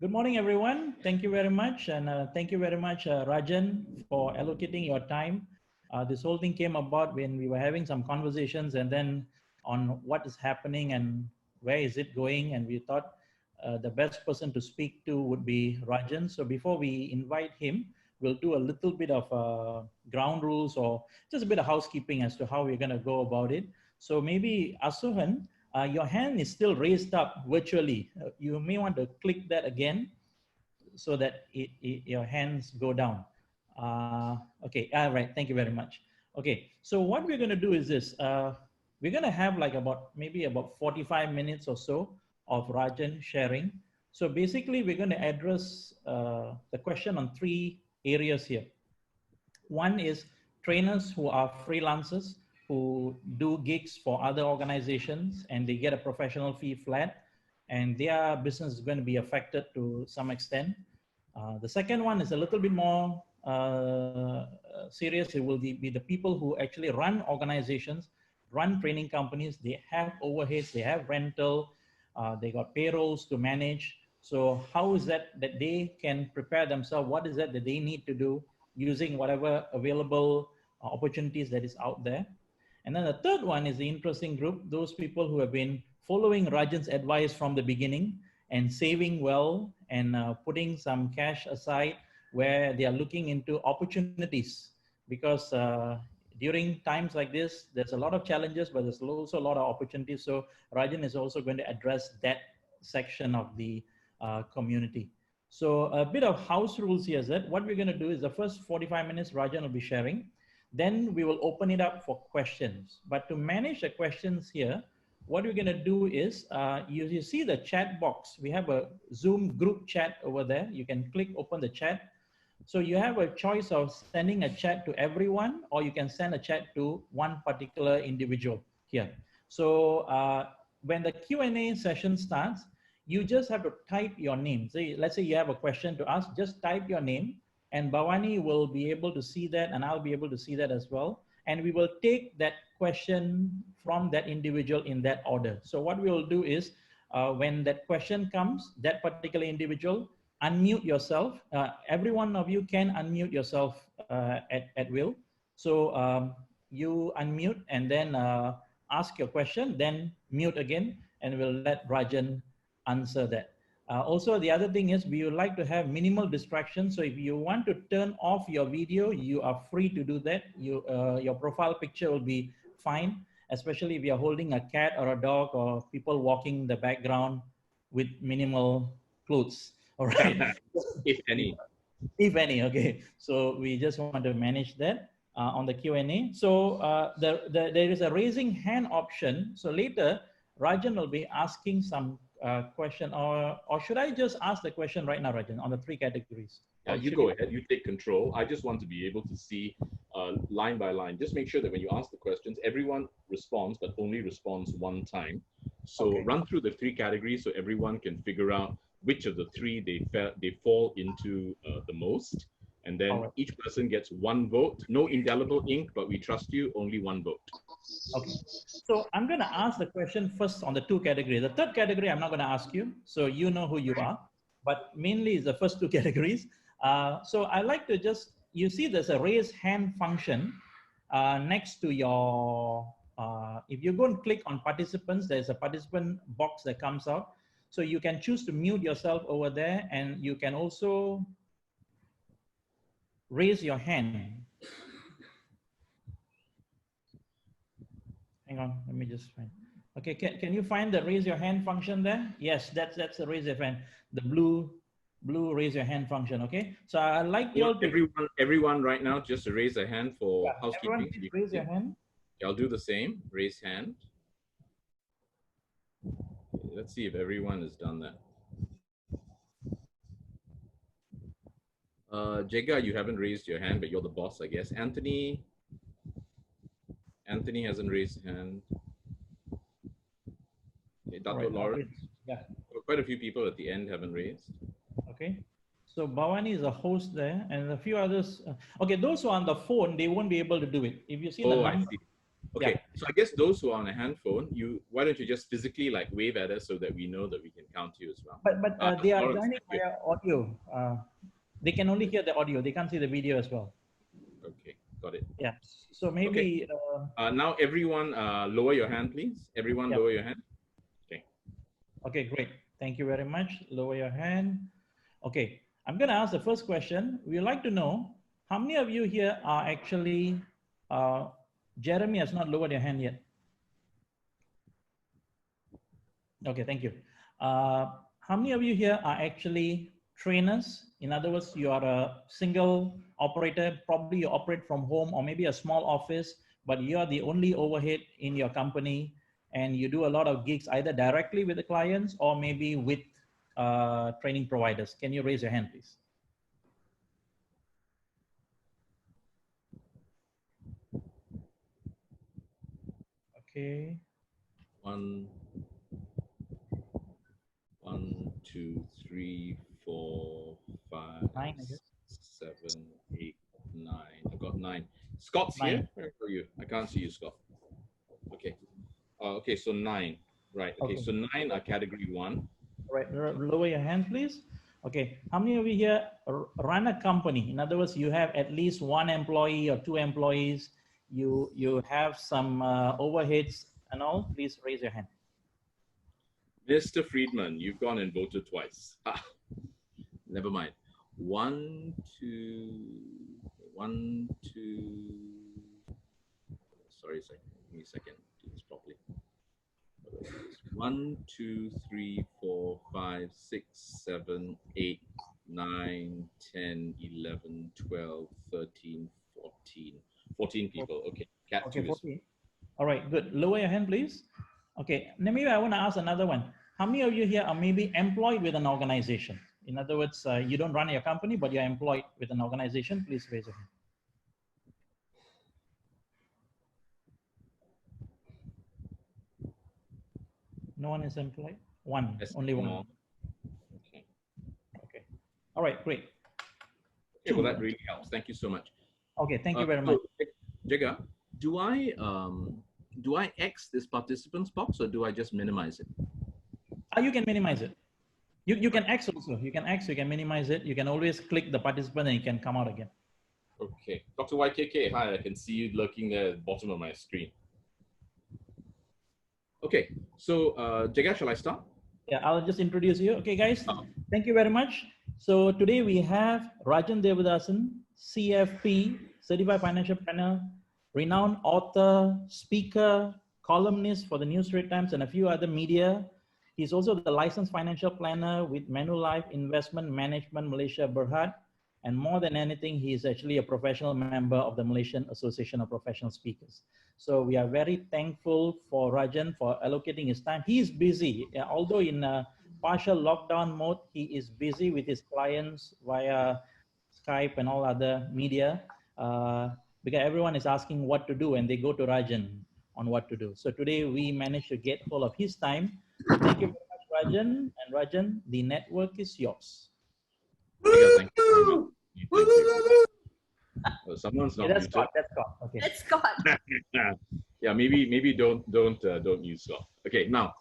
Good morning, everyone. Thank you very much. And thank you very much, Rajen, for allocating your time. This whole thing came about when we were having some conversations and then on what is happening and where is it going. And we thought the best person to speak to would be Rajen. So before we invite him, we'll do a little bit of ground rules or just a bit of housekeeping as to how we're going to go about it. So maybe Asuhan, your hand is still raised up virtually. You may want to click that again so that your hands go down. Okay, all right, thank you very much. Okay, so what we're going to do is this. We're going to have like maybe about 45 minutes or so of Rajan sharing. So basically, we're going to address the question on three areas here. One is trainers who are freelancers who do gigs for other organizations and they get a professional fee flat and their business is going to be affected to some extent. The second one is a little bit more serious. It will be the people who actually run organizations, run training companies. They have overheads, they have rental, they got payrolls to manage. So how is that they can prepare themselves? What is that they need to do using whatever available opportunities that is out there? And then the third one is the interesting group, those people who have been following Rajan's advice from the beginning and saving well and putting some cash aside where they are looking into opportunities because during times like this, there's a lot of challenges, but there's also a lot of opportunities. So Rajan is also going to address that section of the community. So a bit of house rules here is that what we're going to do is the first 45 minutes Rajan will be sharing. Then we will open it up for questions. But to manage the questions here, what we're going to do is you see the chat box. We have a Zoom group chat over there. You can click open the chat. So you have a choice of sending a chat to everyone, or you can send a chat to one particular individual here. So when the Q&A session starts, you just have to type your name. So let's say you have a question to ask, just type your name and Bavani will be able to see that and I'll be able to see that as well. And we will take that question from that individual in that order. So what we will do is when that question comes, that particular individual, unmute yourself. Every one of you can unmute yourself at will. So you unmute and then ask your question, then mute again, and we'll let Rajan answer that. Also, the other thing is we would like to have minimal distractions. So if you want to turn off your video, you are free to do that. Your profile picture will be fine, especially if you're holding a cat or a dog or people walking in the background with minimal clothes. All right. If any. If any, okay. So we just want to manage that on the Q&A. So there is a raising hand option. So later, Rajan will be asking some question, or should I just ask the question right now, Rajan, on the three categories? Yeah, you go ahead. You take control. I just want to be able to see line by line. Just make sure that when you ask the questions, everyone responds, but only responds one time. So run through the three categories so everyone can figure out which of the three they fall into the most. And then each person gets one vote. No indelible ink, but we trust you, only one vote. Okay. So I'm going to ask the question first on the two categories. The third category, I'm not going to ask you. So you know who you are. But mainly is the first two categories. So I like to just, you see there's a raise hand function next to your, if you go and click on participants, there's a participant box that comes out. So you can choose to mute yourself over there and you can also raise your hand. Hang on, let me just find. Okay, can you find the raise your hand function there? Yes, that's the raise your hand, the blue raise your hand function. Okay, so I like you all to everyone right now just to raise a hand for housekeeping. Raise your hand. I'll do the same. Raise hand. Let's see if everyone has done that. Jega, you haven't raised your hand, but you're the boss, I guess. Anthony hasn't raised his hand. Okay, Dr. Lawrence. Yeah. Quite a few people at the end haven't raised. Okay. So Bavani is a host there, and a few others. Okay, those who are on the phone, they won't be able to do it. If you see the number, Okay, Yeah. so I guess those who are on a handphone, why don't you just physically like wave at us so that we know that we can count you as well. But they are Lawrence, joining good. via audio. They can only hear the audio. They can't see the video as well. Okay, got it. Yeah. So Okay. maybe. Now everyone, lower your hand, please. Everyone, Yeah. lower your hand. Okay. Okay, great. Thank you very much. Lower your hand. Okay, I'm going to ask the first question. We would like to know how many of you here are actually, Jeremy has not lowered your hand yet. Okay, thank you. How many of you here are actually trainers? In other words, you are a single operator, probably you operate from home or maybe a small office, but you are the only overhead in your company and you do a lot of gigs either directly with the clients or maybe with training providers. Can you raise your hand, please? Okay. One, 2, 3, 4, 5, 9, I guess. 7, 8, 9. I've got 9. Scott's 9. here. Where are you? I can't see you, Scott. Okay. Okay, so 9. Right. Okay, so 9 are category 1. All right, lower your hand, please. Okay, how many of you here run a company? In other words, you have at least 1 employee or 2 employees. You have some overheads and all. Please raise your hand. Mr. Friedman, you've gone and voted twice. Never mind. 1, 2, 1, 2. Sorry a second. Give me a second. Do this properly. 1, 2, 3, 4, 5, 6, 7, 8, 9, 10, 11, 12, 13, 14. 14 people. Okay. Cat Okay, 2 14. All right, good. Lower your hand, please. Okay, now maybe I want to ask another one. How many of you here are maybe employed with an organization? In other words, you don't run your company, but you're employed with an organization. Please raise your hand. No one is employed? One, Yes, only one. Okay. Okay. All right, great. Okay, well, that really helps. Thank you so much. Okay, thank you very much. Jega, do I X this participants box or do I just minimize it? You can minimize it. You can X also. You can X, you can minimize it. You can always click the participant and you can come out again. Okay. Dr. YKK, hi, I can see you lurking there at the bottom of my screen. Okay, so Jega, shall I start? Yeah, I'll just introduce you. Okay, guys, thank you very much. So today we have Rajen Devadason, CFP, Certified Financial Planner, renowned author, speaker, columnist for the New Straits Times and a few other media. He's also the licensed financial planner with Manulife Investment Management Malaysia Berhad. And more than anything, he is actually a professional member of the Malaysian Association of Professional Speakers. So we are very thankful for Rajen for allocating his time. He is busy, although in a partial lockdown mode, he is busy with his clients via Skype and all other media, because everyone is asking what to do and they go to Rajen on what to do. So today we managed to get hold of his time. So thank you very much, Rajen. And Rajen, the network is yours. Thank you. Thank you. Oh, someone's not that's muted. Scott. That's Scott. Okay. That's Scott. Yeah, maybe don't use Scott. Okay, now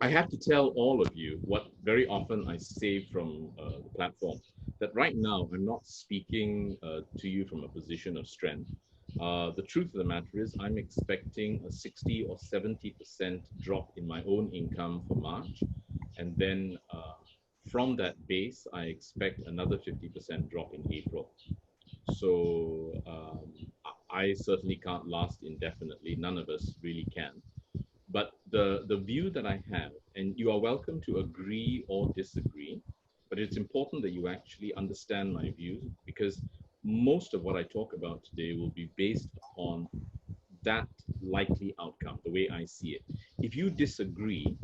I have to tell all of you what very often I say from the platform, that right now I'm not speaking to you from a position of strength. The truth of the matter is I'm expecting a 60 or 70% drop in my own income for March, and then from that base, I expect another 50% drop in April. So I certainly can't last indefinitely. None of us really can. But the view that I have, and you are welcome to agree or disagree, but it's important that you actually understand my views, because most of what I talk about today will be based upon that likely outcome, the way I see it. If you disagree,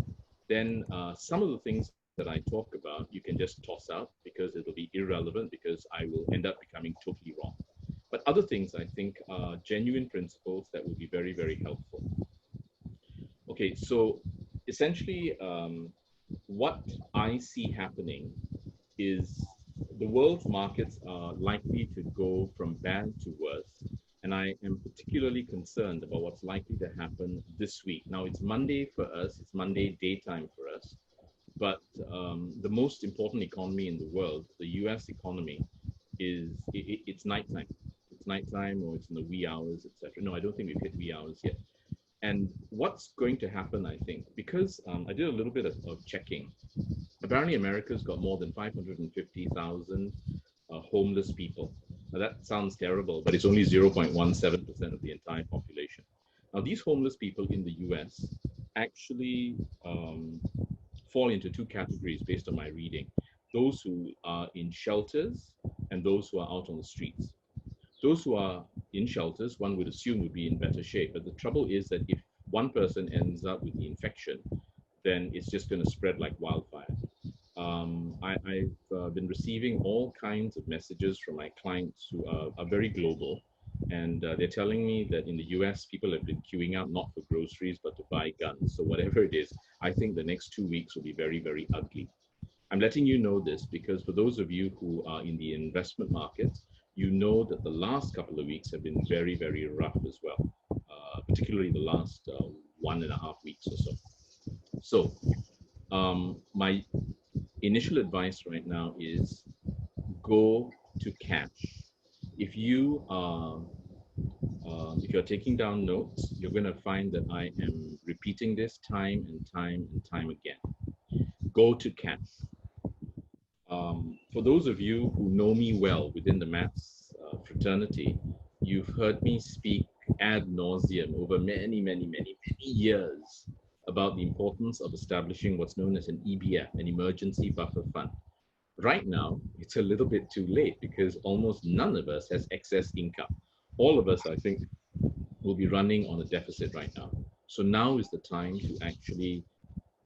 then some of the things that I talk about, you can just toss out because it'll be irrelevant, because I will end up becoming totally wrong. But other things I think are genuine principles that will be very, very helpful. Okay, so essentially what I see happening is the world's markets are likely to go from bad to worse And I am particularly concerned about what's likely to happen this week. Now, it's Monday for us, it's Monday daytime for us, but the most important economy in the world, the US economy, it's nighttime. It's nighttime or it's in the wee hours, etc. No, I don't think we've hit wee hours yet. And what's going to happen, I think, because I did a little bit of checking. Apparently, America's got more than 550,000 homeless people. Now, that sounds terrible, but it's only 0.17% of the entire population. Now, these homeless people in the US actually fall into two categories based on my reading: those who are in shelters and those who are out on the streets. Those who are in shelters, one would assume, would be in better shape. But the trouble is that if one person ends up with the infection, then it's just going to spread like wildfire. I've been receiving all kinds of messages from my clients who are very global, and they're telling me that in the US, people have been queuing out not for groceries, but to buy guns. So whatever it is, I think the next 2 weeks will be very, very ugly. I'm letting you know this because for those of you who are in the investment market, you know that the last couple of weeks have been very, very rough as well, particularly the last 1.5 weeks or so. So my initial advice right now is go to cash. If you are if you're taking down notes, you're going to find that I am repeating this time and time and time again. Go to cash. For those of you who know me well within the maths fraternity, you've heard me speak ad nauseum over many, many, many, many years about the importance of establishing what's known as an EBF, an emergency buffer fund. Right now, it's a little bit too late because almost none of us has excess income. All of us, I think, will be running on a deficit right now. So now is the time to actually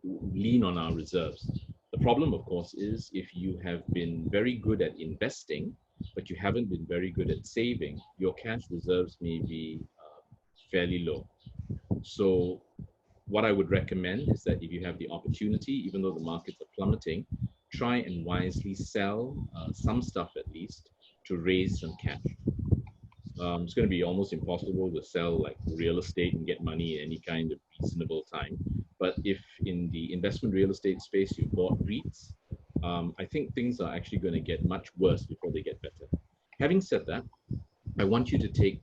lean on our reserves. The problem, of course, is if you have been very good at investing, but you haven't been very good at saving, your cash reserves may be fairly low. So what I would recommend is that if you have the opportunity, even though the markets are plummeting, try and wisely sell some stuff at least to raise some cash. It's going to be almost impossible to sell like real estate and get money in any kind of reasonable time. But if in the investment real estate space you bought REITs, I think things are actually going to get much worse before they get better. Having said that, I want you to take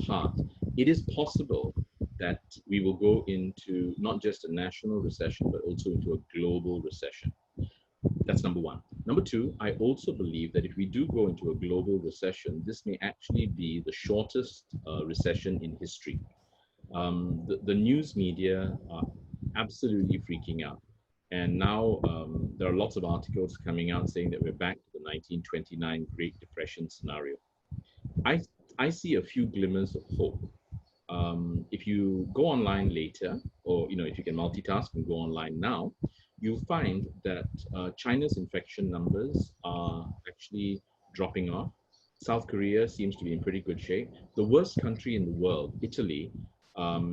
heart. It is possible that we will go into not just a national recession, but also into a global recession. That's number one. Number two, I also believe that if we do go into a global recession, this may actually be the shortest recession in history. The news media are absolutely freaking out. And now there are lots of articles coming out saying that we're back to the 1929 Great Depression scenario. I see a few glimmers of hope. If you go online later, or if you can multitask and go online now, you'll find that China's infection numbers are actually dropping off. South Korea seems to be in pretty good shape. The worst country in the world, Italy,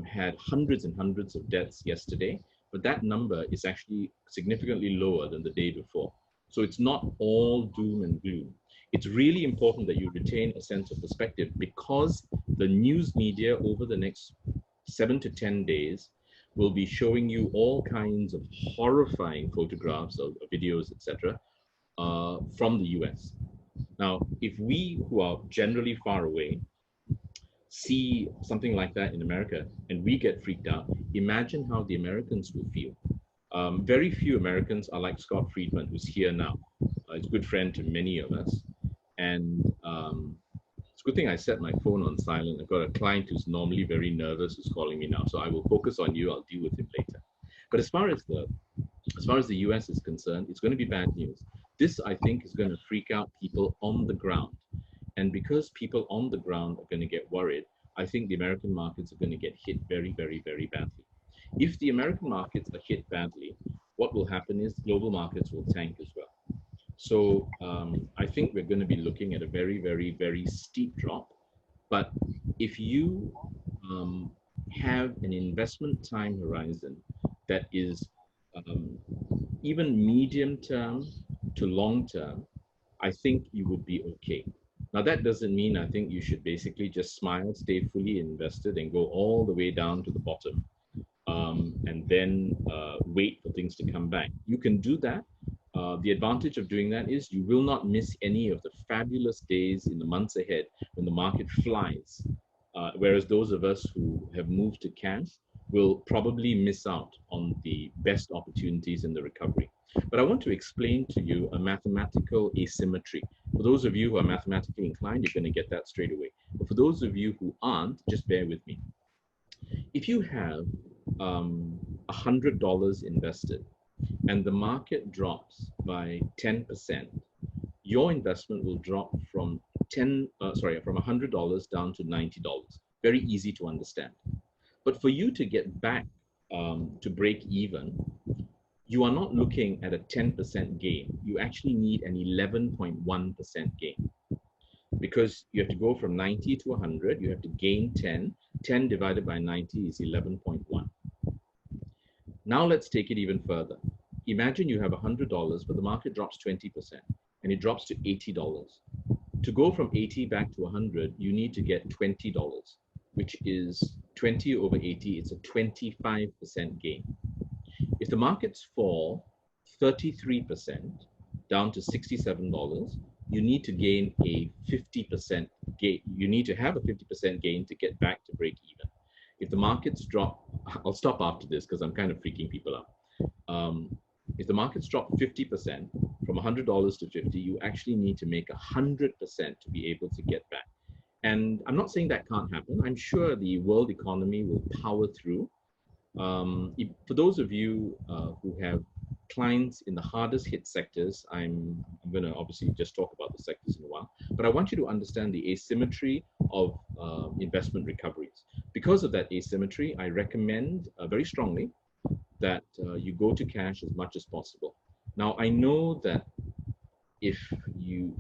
had hundreds and hundreds of deaths yesterday, but that number is actually significantly lower than the day before. So it's not all doom and gloom. It's really important that you retain a sense of perspective because the news media over the next 7 to 10 days will be showing you all kinds of horrifying photographs of videos, etc., from the US. Now, if we who are generally far away see something like that in America and we get freaked out, imagine how the Americans will feel. Very few Americans are like Scott Friedman, who's here now. He's a good friend to many of us. And it's a good thing I set my phone on silent. I've got a client who's normally very nervous who's calling me now. So I will focus on you. I'll deal with him later. But as far as the US is concerned, it's going to be bad news. This, I think, is going to freak out people on the ground. And because people on the ground are going to get worried, I think the American markets are going to get hit very, very, very badly. If the American markets are hit badly, what will happen is global markets will tank as well. So I think we're going to be looking at a very, very, very steep drop. But if you have an investment time horizon that is even medium term to long term, I think you would be okay. Now, that doesn't mean I think you should basically just smile, stay fully invested, and go all the way down to the bottom, and then wait for things to come back. You can do that. The advantage of doing that is you will not miss any of the fabulous days in the months ahead when the market flies. Whereas those of us who have moved to cash will probably miss out on the best opportunities in the recovery. But I want to explain to you a mathematical asymmetry. For those of you who are mathematically inclined, you're going to get that straight away. But for those of you who aren't, just bear with me. If you have $100 invested and the market drops by 10%, your investment will drop from from $100 down to $90. Very easy to understand. But for you to get back to break even, you are not looking at a 10% gain. You actually need an 11.1% gain, because you have to go from 90 to 100. You have to gain 10. 10 divided by 90 is 11.1. Now let's take it even further. Imagine you have $100, but the market drops 20% and it drops to $80. To go from 80 back to 100, you need to get $20, which is 20 over 80. It's a 25% gain. If the markets fall 33% down to $67, you need to gain a 50% gain. You need to have a 50% gain to get back to break even. If the markets drop, I'll stop after this because I'm kind of freaking people out. If the markets drop 50% from $100 to 50, you actually need to make 100% to be able to get back. And I'm not saying that can't happen. I'm sure the world economy will power through. For those of you who have clients in the hardest hit sectors, I'm going to obviously just talk about the sectors in a while, but I want you to understand the asymmetry of investment recoveries. Because of that asymmetry, I recommend very strongly that you go to cash as much as possible. Now, I know that if you've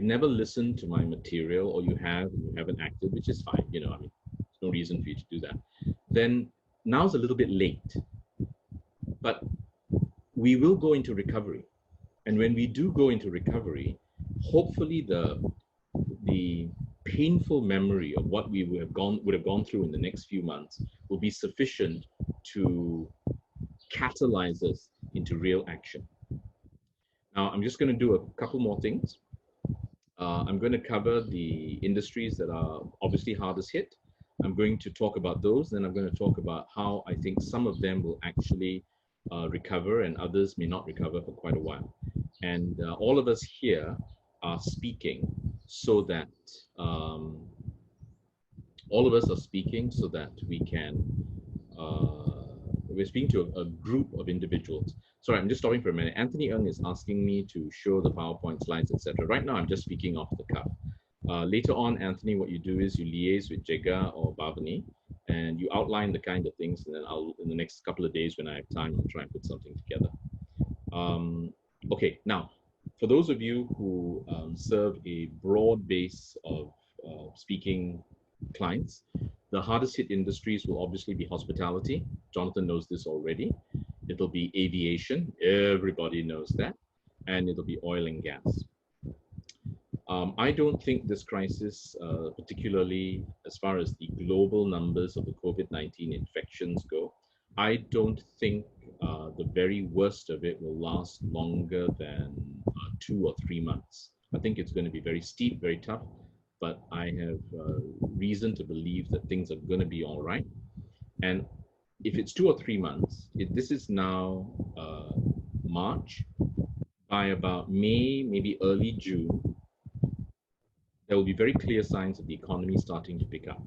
never listened to my material, or you have and you haven't acted, which is fine, I mean, there's no reason for you to do that, then now's a little bit late. But we will go into recovery. And when we do go into recovery, hopefully the painful memory of what we would have gone through in the next few months will be sufficient to catalyze us into real action. Now, I'm just going to do a couple more things. I'm going to cover the industries that are obviously hardest hit. I'm going to talk about those, then I'm going to talk about how I think some of them will actually recover and others may not recover for quite a while. And all of us here are speaking so that we can, we're speaking to a group of individuals. Sorry, I'm just stopping for a minute. Anthony Ng is asking me to show the PowerPoint slides, etc. Right now, I'm just speaking off the cuff. Later on, Anthony, what you do is you liaise with Jega or Bavani, and you outline the kind of things, and then in the next couple of days when I have time, I'll try and put something together. Okay, now, for those of you who serve a broad base of speaking clients, the hardest hit industries will obviously be hospitality. Jonathan knows this already. It'll be aviation. Everybody knows that. And it'll be oil and gas. I don't think this crisis, particularly as far as the global numbers of the COVID-19 infections go, I don't think the very worst of it will last longer than 2 or 3 months. I think it's going to be very steep, very tough, but I have reason to believe that things are going to be all right. And if it's 2 or 3 months, this is now March, by about May, maybe early June, there will be very clear signs of the economy starting to pick up.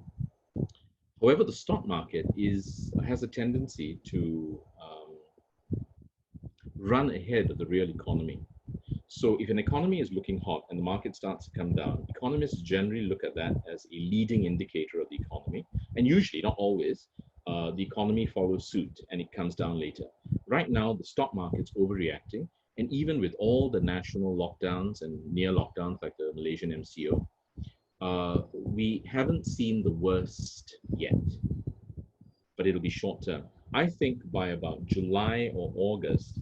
However, the stock market has a tendency to run ahead of the real economy. So if an economy is looking hot and the market starts to come down, economists generally look at that as a leading indicator of the economy. And usually, not always, the economy follows suit and it comes down later. Right now, the stock market's overreacting. And even with all the national lockdowns and near lockdowns like the Malaysian MCO, we haven't seen the worst yet, but it'll be short term. I think by about July or August,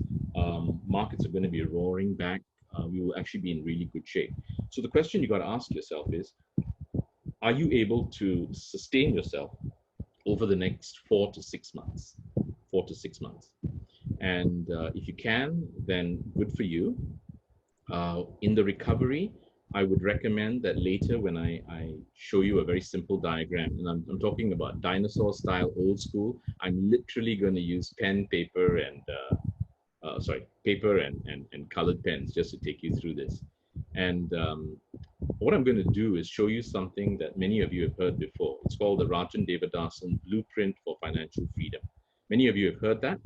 markets are going to be roaring back. We will actually be in really good shape. So the question you got to ask yourself is, are you able to sustain yourself over the next 4 to 6 months? 4 to 6 months. And if you can, then good for you. In the recovery, I would recommend that later when I show you a very simple diagram, and I'm talking about dinosaur style, old school, I'm literally going to use pen, paper, and paper and colored pens just to take you through this. And what I'm going to do is show you something that many of you have heard before. It's called the Rajen Devadason Blueprint for Financial Freedom. Many of you have heard that.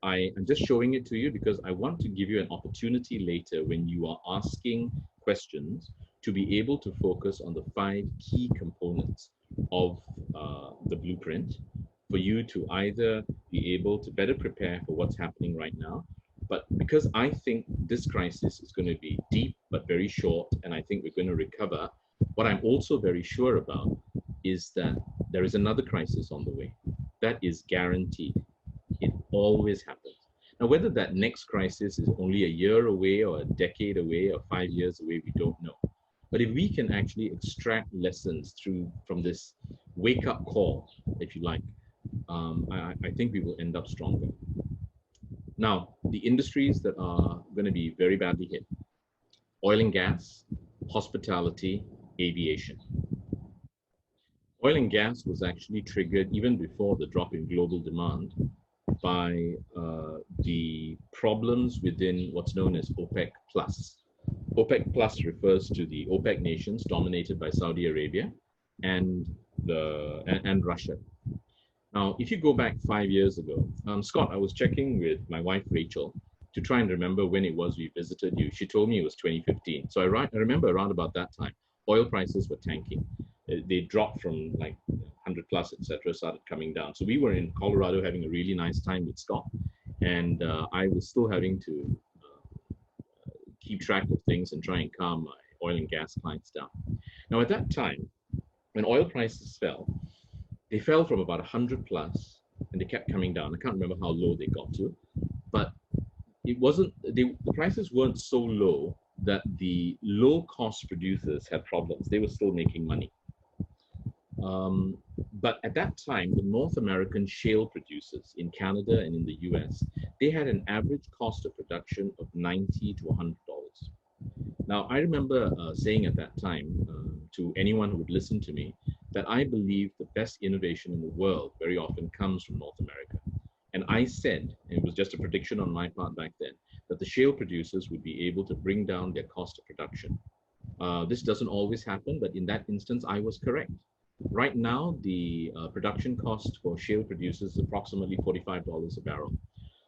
I am just showing it to you because I want to give you an opportunity later when you are asking questions to be able to focus on the 5 key components of the blueprint for you to either be able to better prepare for what's happening right now. But because I think this crisis is going to be deep but very short, and I think we're going to recover, what I'm also very sure about is that there is another crisis on the way. That is guaranteed. It always happens. Now, whether that next crisis is only a year away or a decade away or 5 years away, we don't know. But if we can actually extract lessons from this wake-up call, if you like, I think we will end up stronger. Now, the industries that are going to be very badly hit: oil and gas, hospitality, aviation. Oil and gas was actually triggered even before the drop in global demand by the problems within what's known as OPEC Plus. OPEC Plus refers to the OPEC nations dominated by Saudi Arabia and Russia. Now, if you go back 5 years ago, Scott, I was checking with my wife, Rachel, to try and remember when it was we visited you. She told me it was 2015. So I remember around about that time, oil prices were tanking. They dropped from like 100 plus, etc., started coming down. So we were in Colorado having a really nice time with Scott. And I was still having to keep track of things and try and calm my oil and gas clients down. Now, at that time, when oil prices fell, they fell from about 100 plus, and they kept coming down. I can't remember how low they got to, but it wasn't. The prices weren't so low that the low-cost producers had problems. They were still making money. But at that time, the North American shale producers in Canada and in the US, they had an average cost of production of $90 to $100. Now, I remember saying at that time to anyone who would listen to me that I believe the best innovation in the world very often comes from North America. And I said, and it was just a prediction on my part back then, that the shale producers would be able to bring down their cost of production. This doesn't always happen, but in that instance, I was correct. Right now, the production cost for shale producers is approximately $45 a barrel.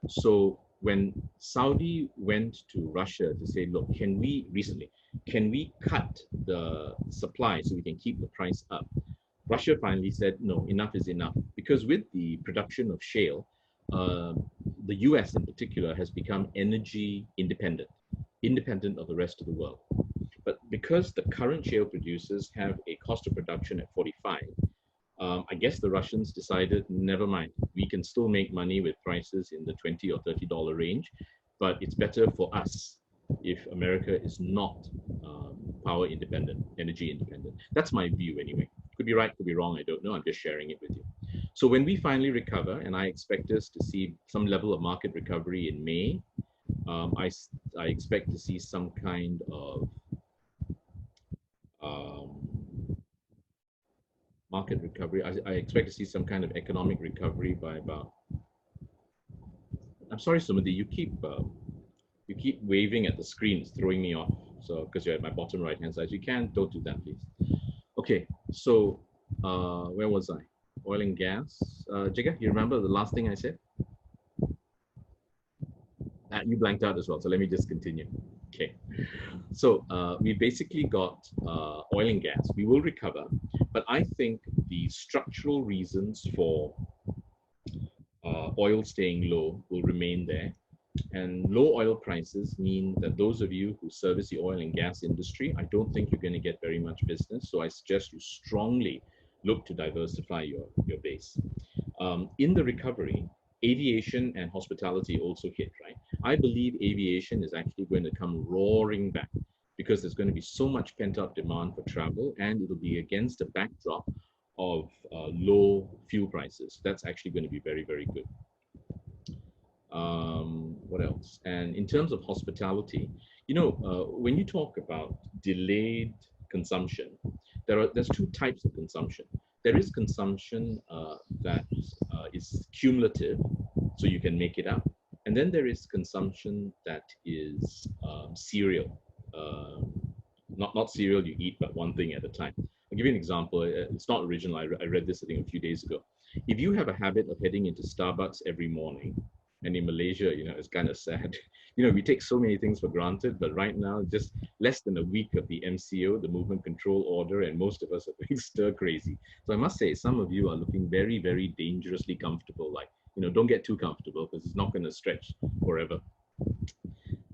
So when Saudi went to Russia to say, look, can we cut the supply so we can keep the price up? Russia finally said, no, enough is enough. Because with the production of shale, the US in particular has become energy independent of the rest of the world. But because the current shale producers have a cost of production at 45, I guess the Russians decided, never mind, we can still make money with prices in the $20 or $30 range, but it's better for us if America is not power independent, energy independent. That's my view anyway. Could be right, could be wrong, I don't know. I'm just sharing it with you. So when we finally recover, and I expect us to see some level of market recovery in May, I expect to see some kind of market recovery. I expect to see some kind of economic recovery by about. I'm sorry, Sumati, you keep waving at the screen. It's throwing me off. So because you're at my bottom right hand side, don't do that, please. Okay, so where was I? Oil and gas. Jigar, you remember the last thing I said? You blanked out as well, so let me just continue. Okay, so we basically got oil and gas. We will recover, but I think the structural reasons for oil staying low will remain there. And low oil prices mean that those of you who service the oil and gas industry, I don't think you're going to get very much business. So I suggest you strongly look to diversify your base. In the recovery, aviation and hospitality also hit, right? I believe aviation is actually going to come roaring back because there's going to be so much pent-up demand for travel, and it'll be against a backdrop of low fuel prices. That's actually going to be very, very good. What else? And in terms of hospitality, you know, when you talk about delayed consumption, there's two types of consumption. There is consumption that is cumulative, so you can make it up. And then there is consumption that is serial. Not cereal you eat, but one thing at a time. I'll give you an example. It's not original. I read this, I think, a few days ago. If you have a habit of heading into Starbucks every morning, and in Malaysia, you know, it's kind of sad. You know, we take so many things for granted, but right now, just less than a week of the MCO, the Movement Control Order, and most of us are going stir crazy. So I must say, some of you are looking very, very dangerously comfortable. Like, you know, don't get too comfortable because it's not going to stretch forever.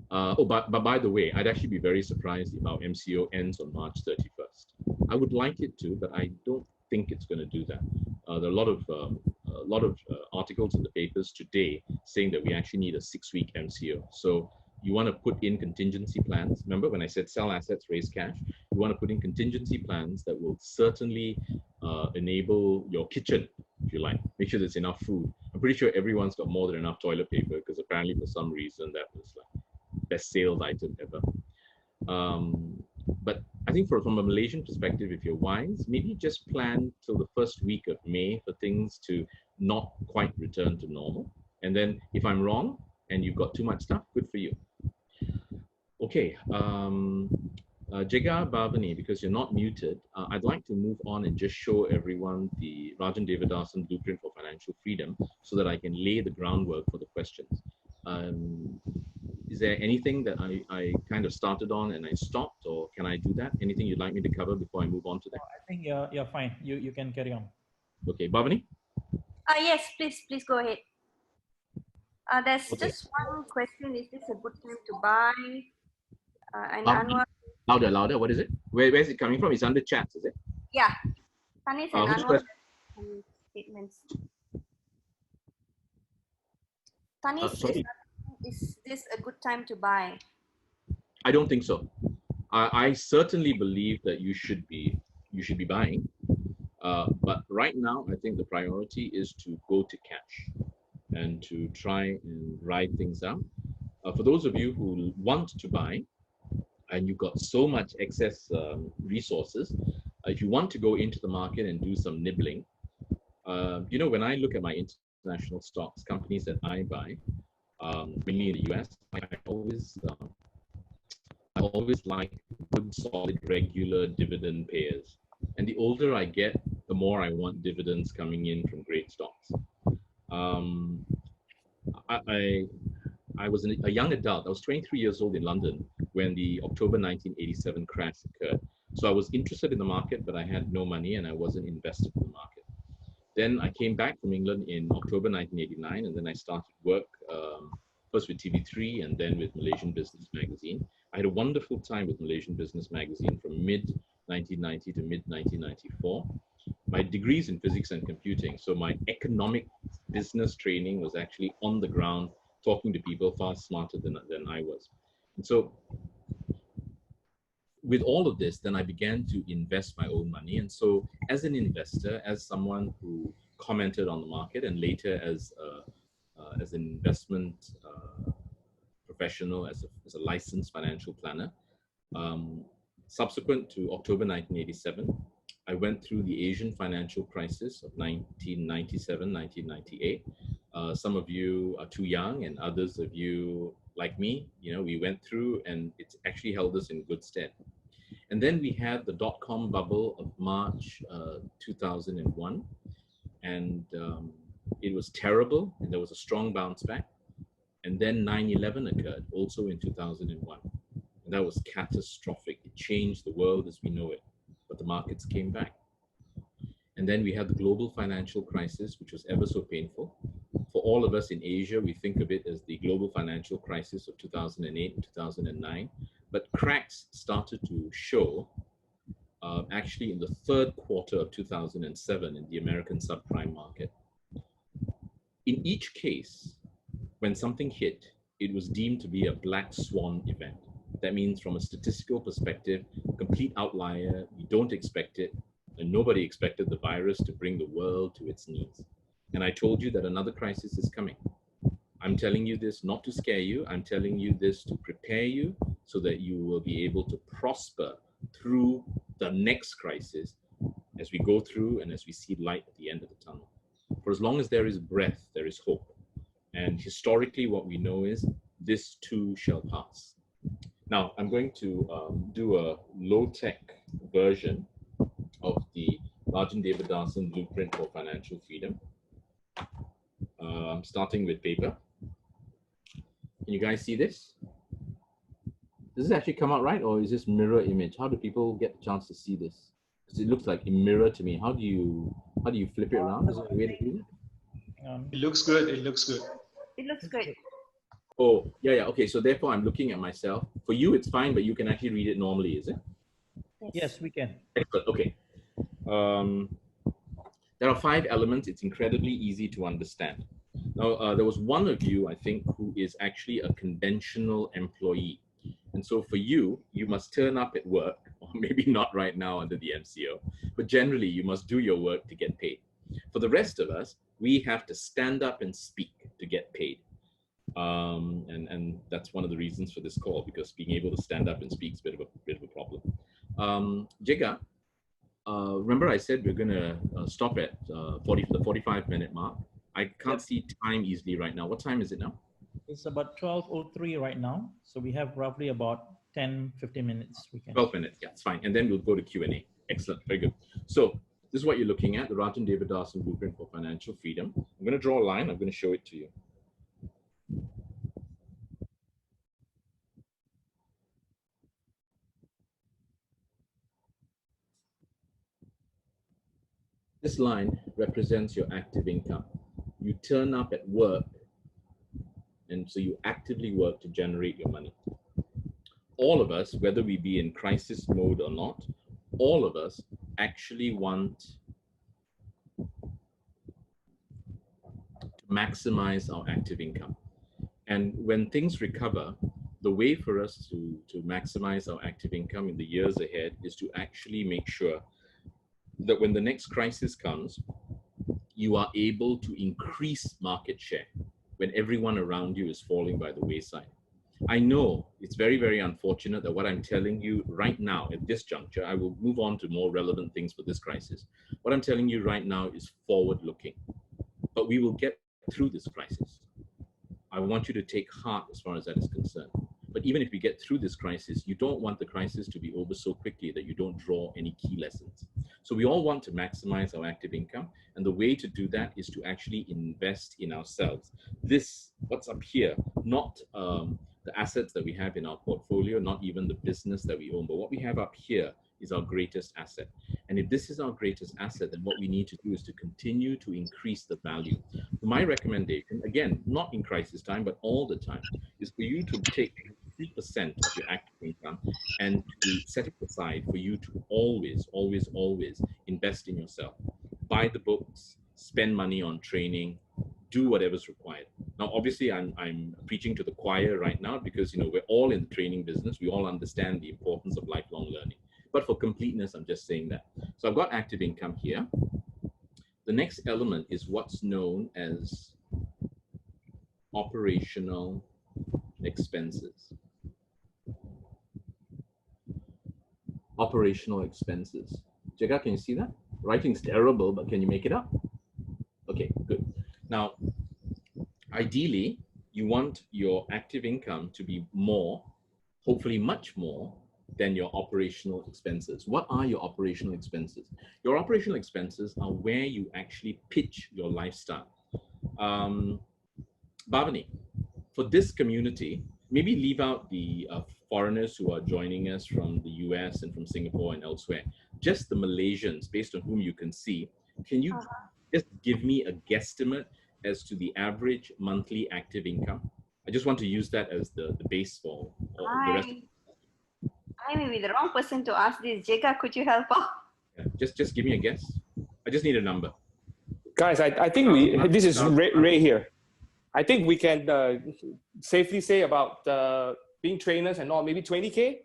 But by the way, I'd actually be very surprised if our MCO ends on March 31st. I would like it to, but I don't think it's going to do that. There are a lot of articles in the papers today saying that we actually need a 6-week MCO. So you want to put in contingency plans. Remember when I said sell assets, raise cash? You want to put in contingency plans that will certainly enable your kitchen, if you like. Make sure there's enough food. I'm pretty sure everyone's got more than enough toilet paper because apparently for some reason that was like best sales item ever. But I think from a Malaysian perspective, if you're wise, maybe just plan till the first week of May for things to not quite return to normal. And then if I'm wrong and you've got too much stuff, good for you. Okay, Jega Bavani, because you're not muted, I'd like to move on and just show everyone the Rajen Devadason Blueprint for Financial Freedom so that I can lay the groundwork for the questions. Is there anything that I kind of started on and I stopped, or can I do that? Anything you'd like me to cover before I move on to that? I think you're fine. You can carry on. Okay, Bhavani? Yes, please go ahead. There's just one question. Is this a good time to buy? And Anwar, louder. What is it? Where is it coming from? It's under chats, is it? Yeah. Tanis and Anwar statements. Tanis, is this a good time to buy? I don't think so. I certainly believe that you should be buying. But right now, I think the priority is to go to cash and to try and ride things out. For those of you who want to buy and you've got so much excess resources, if you want to go into the market and do some nibbling, you know, when I look at my international stocks, companies that I buy, mainly in the US, I always like good, solid, regular dividend payers. And the older I get, the more I want dividends coming in from great stocks. I was a young adult. I was 23 years old in London when the October 1987 crash occurred. So I was interested in the market, but I had no money and I wasn't invested in the market. Then I came back from England in October 1989, and then I started work first with TV3 and then with Malaysian Business Magazine. I had a wonderful time with Malaysian Business Magazine from mid-1990 to mid-1994. My degree's in physics and computing, so my economic business training was actually on the ground, talking to people far smarter than I was. And so with all of this, then I began to invest my own money. And so as an investor, as someone who commented on the market, and later as an investment professional, as a licensed financial planner, subsequent to October 1987, I went through the Asian financial crisis of 1997, 1998. Some of you are too young, and others of you, like me, you know, we went through, and it's actually held us in good stead. And then we had the dot-com bubble of March 2001, and it was terrible, and there was a strong bounce back. And then 9/11 occurred, also in 2001, and that was catastrophic. It changed the world as we know it, but the markets came back. And then we had the global financial crisis, which was ever so painful. For all of us in Asia, we think of it as the global financial crisis of 2008 and 2009. But cracks started to show actually in the third quarter of 2007 in the American subprime market. In each case, when something hit, it was deemed to be a black swan event. That means from a statistical perspective, complete outlier, you don't expect it, and nobody expected the virus to bring the world to its knees. And I told you that another crisis is coming. I'm telling you this not to scare you. I'm telling you this to prepare you so that you will be able to prosper through the next crisis as we go through and as we see light at the end of the tunnel. For as long as there is breath, there is hope. And historically, what we know is this too shall pass. Now, I'm going to do a low-tech version of the Rajen Devadason Blueprint for Financial Freedom. Starting with paper. Can you guys see this? Does this actually come out right, or is this mirror image? How do people get a chance to see this? Because it looks like a mirror to me. How do you flip it around? Is there a way to do it? It looks good. It looks good. It looks good. Oh, yeah. Okay, so therefore I'm looking at myself. For you, it's fine, but you can actually read it normally, is it? Yes, we can. Excellent. Okay. There are 5 elements. It's incredibly easy to understand. Now, there was one of you, I think, who is actually a conventional employee. And so for you, you must turn up at work, or maybe not right now under the MCO, but generally you must do your work to get paid. For the rest of us, we have to stand up and speak to get paid. And that's one of the reasons for this call, because being able to stand up and speak is a bit of a problem. Jiga, remember I said we're going to stop at the 45-minute mark. I can't see time easily right now. What time is it now? It's about 12:03 right now. So we have roughly about 10-15 minutes. We can. 12 minutes, yeah, it's fine. And then we'll go to Q&A. Excellent, very good. So this is what you're looking at, the Rajen Devadason Blueprint for Financial Freedom. I'm going to draw a line. I'm going to show it to you. This line represents your active income. You turn up at work, and so you actively work to generate your money. All of us, whether we be in crisis mode or not, all of us actually want to maximize our active income. And when things recover, the way for us to maximize our active income in the years ahead is to actually make sure that when the next crisis comes, you are able to increase market share when everyone around you is falling by the wayside. I know it's very, very unfortunate that what I'm telling you right now at this juncture, I will move on to more relevant things for this crisis. What I'm telling you right now is forward-looking, but we will get through this crisis. I want you to take heart as far as that is concerned. But even if we get through this crisis, you don't want the crisis to be over so quickly that you don't draw any key lessons. So we all want to maximize our active income. And the way to do that is to actually invest in ourselves. This, what's up here, not the assets that we have in our portfolio, not even the business that we own, but what we have up here is our greatest asset. And if this is our greatest asset, then what we need to do is to continue to increase the value. So my recommendation, again, not in crisis time, but all the time, is for you to take 3% of your active income and to set it aside for you to always, always, always invest in yourself. Buy the books, spend money on training, do whatever's required. Now, obviously, I'm preaching to the choir right now because, you know, we're all in the training business. We all understand the importance of lifelong learning. But for completeness, I'm just saying that. So I've got active income here. The next element is what's known as operational expenses. Operational expenses. Jega, can you see that? Writing's terrible, but can you make it up? Okay, good. Now, ideally, you want your active income to be more, hopefully much more, than your operational expenses. What are your operational expenses? Your operational expenses are where you actually pitch your lifestyle. Bavani, for this community, maybe leave out the foreigners who are joining us from the US and from Singapore and elsewhere. Just the Malaysians, based on whom you can see. Can you just give me a guesstimate as to the average monthly active income? I just want to use that as the base for the rest of I may be the wrong person to ask this. Jega, could you help out? Yeah, just give me a guess. I just need a number. Guys, I think this is Ray here. I think we can safely say about being trainers and all, maybe 20K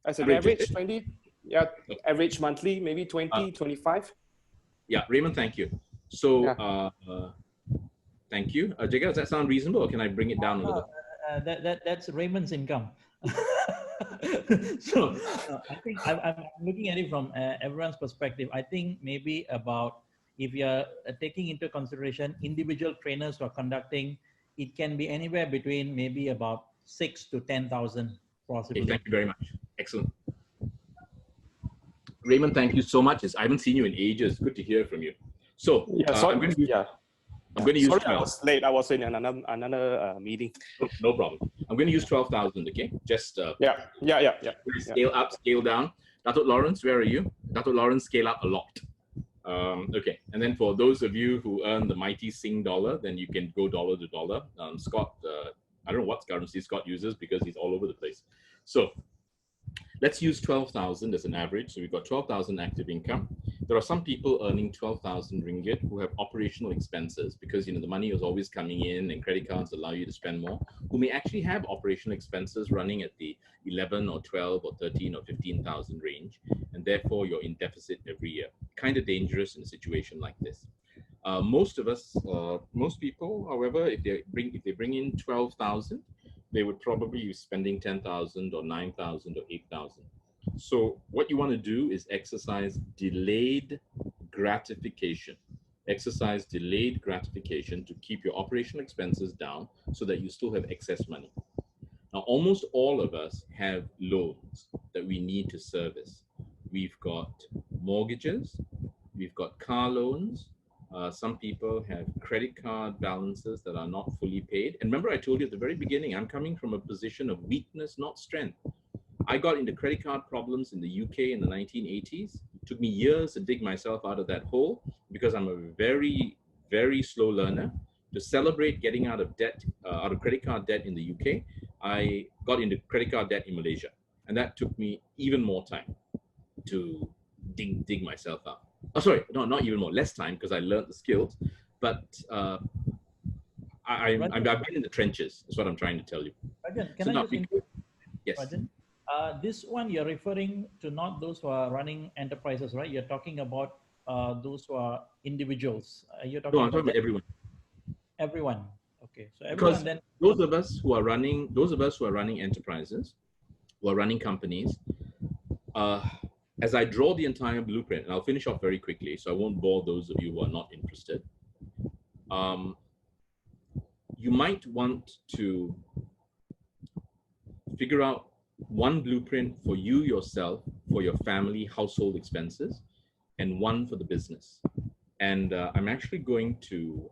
as an Average, average, 20? Yeah, average monthly, maybe 20, 25. Yeah, Raymond, thank you. So, Yeah. thank you. Jaga, does that sound reasonable, or can I bring it down a little? That's Raymond's income. So I think I'm looking at it from everyone's perspective. I think maybe about, if you're taking into consideration individual trainers who are conducting, it can be anywhere between maybe about 6 to 10,000 possibly. Okay, thank you very much. Excellent. Raymond, thank you so much. I haven't seen you in ages. Good to hear from you. So Yeah, sorry, I'm going to use, I'm going to use sorry, 12. I was late. I was in another meeting. No problem. I'm going to use 12,000. Okay, just Yeah. Scale up, scale down. Dato' Lawrence, where are you? Dato' Lawrence, scale up a lot. Okay, and then for those of you who earn the mighty Sing dollar, then you can go dollar to dollar. Scott, I don't know what currency Scott uses because he's all over the place. So let's use 12,000 as an average. So we've got 12,000 active income. There are some people earning 12,000 ringgit who have operational expenses because, you know, the money is always coming in and credit cards allow you to spend more, who may actually have operational expenses running at the 11 or 12 or 13 or 15,000 range. And therefore you're in deficit every year. Kind of dangerous in a situation like this. Most of us, most people, however, if they bring in 12,000, they would probably be spending 10,000 or 9,000 or 8,000. So what you want to do is exercise delayed gratification. Exercise delayed gratification to keep your operational expenses down so that you still have excess money. Now, almost all of us have loans that we need to service. We've got mortgages, we've got car loans. Some people have credit card balances that are not fully paid. And remember, I told you at the very beginning, I'm coming from a position of weakness, not strength. I got into credit card problems in the UK in the 1980s. It took me years to dig myself out of that hole because I'm a very, very slow learner. To celebrate getting out of debt, out of credit card debt in the UK, I got into credit card debt in Malaysia. And that took me even more time to dig myself out. Oh, sorry, no, not even more, less time because I learned the skills. But I've been in the trenches, is what I'm trying to tell you. Rajen, can I just include? Yes. Rajen, this one you're referring to not those who are running enterprises, right? You're talking about those who are individuals. You're talking I'm talking about everyone. Everyone. Okay, so everyone. Because then those of us who are running enterprises, who are running companies, as I draw the entire blueprint, and I'll finish off very quickly, so I won't bore those of you who are not interested. You might want to figure out one blueprint for you yourself, for your family, household expenses, and one for the business. And I'm actually going to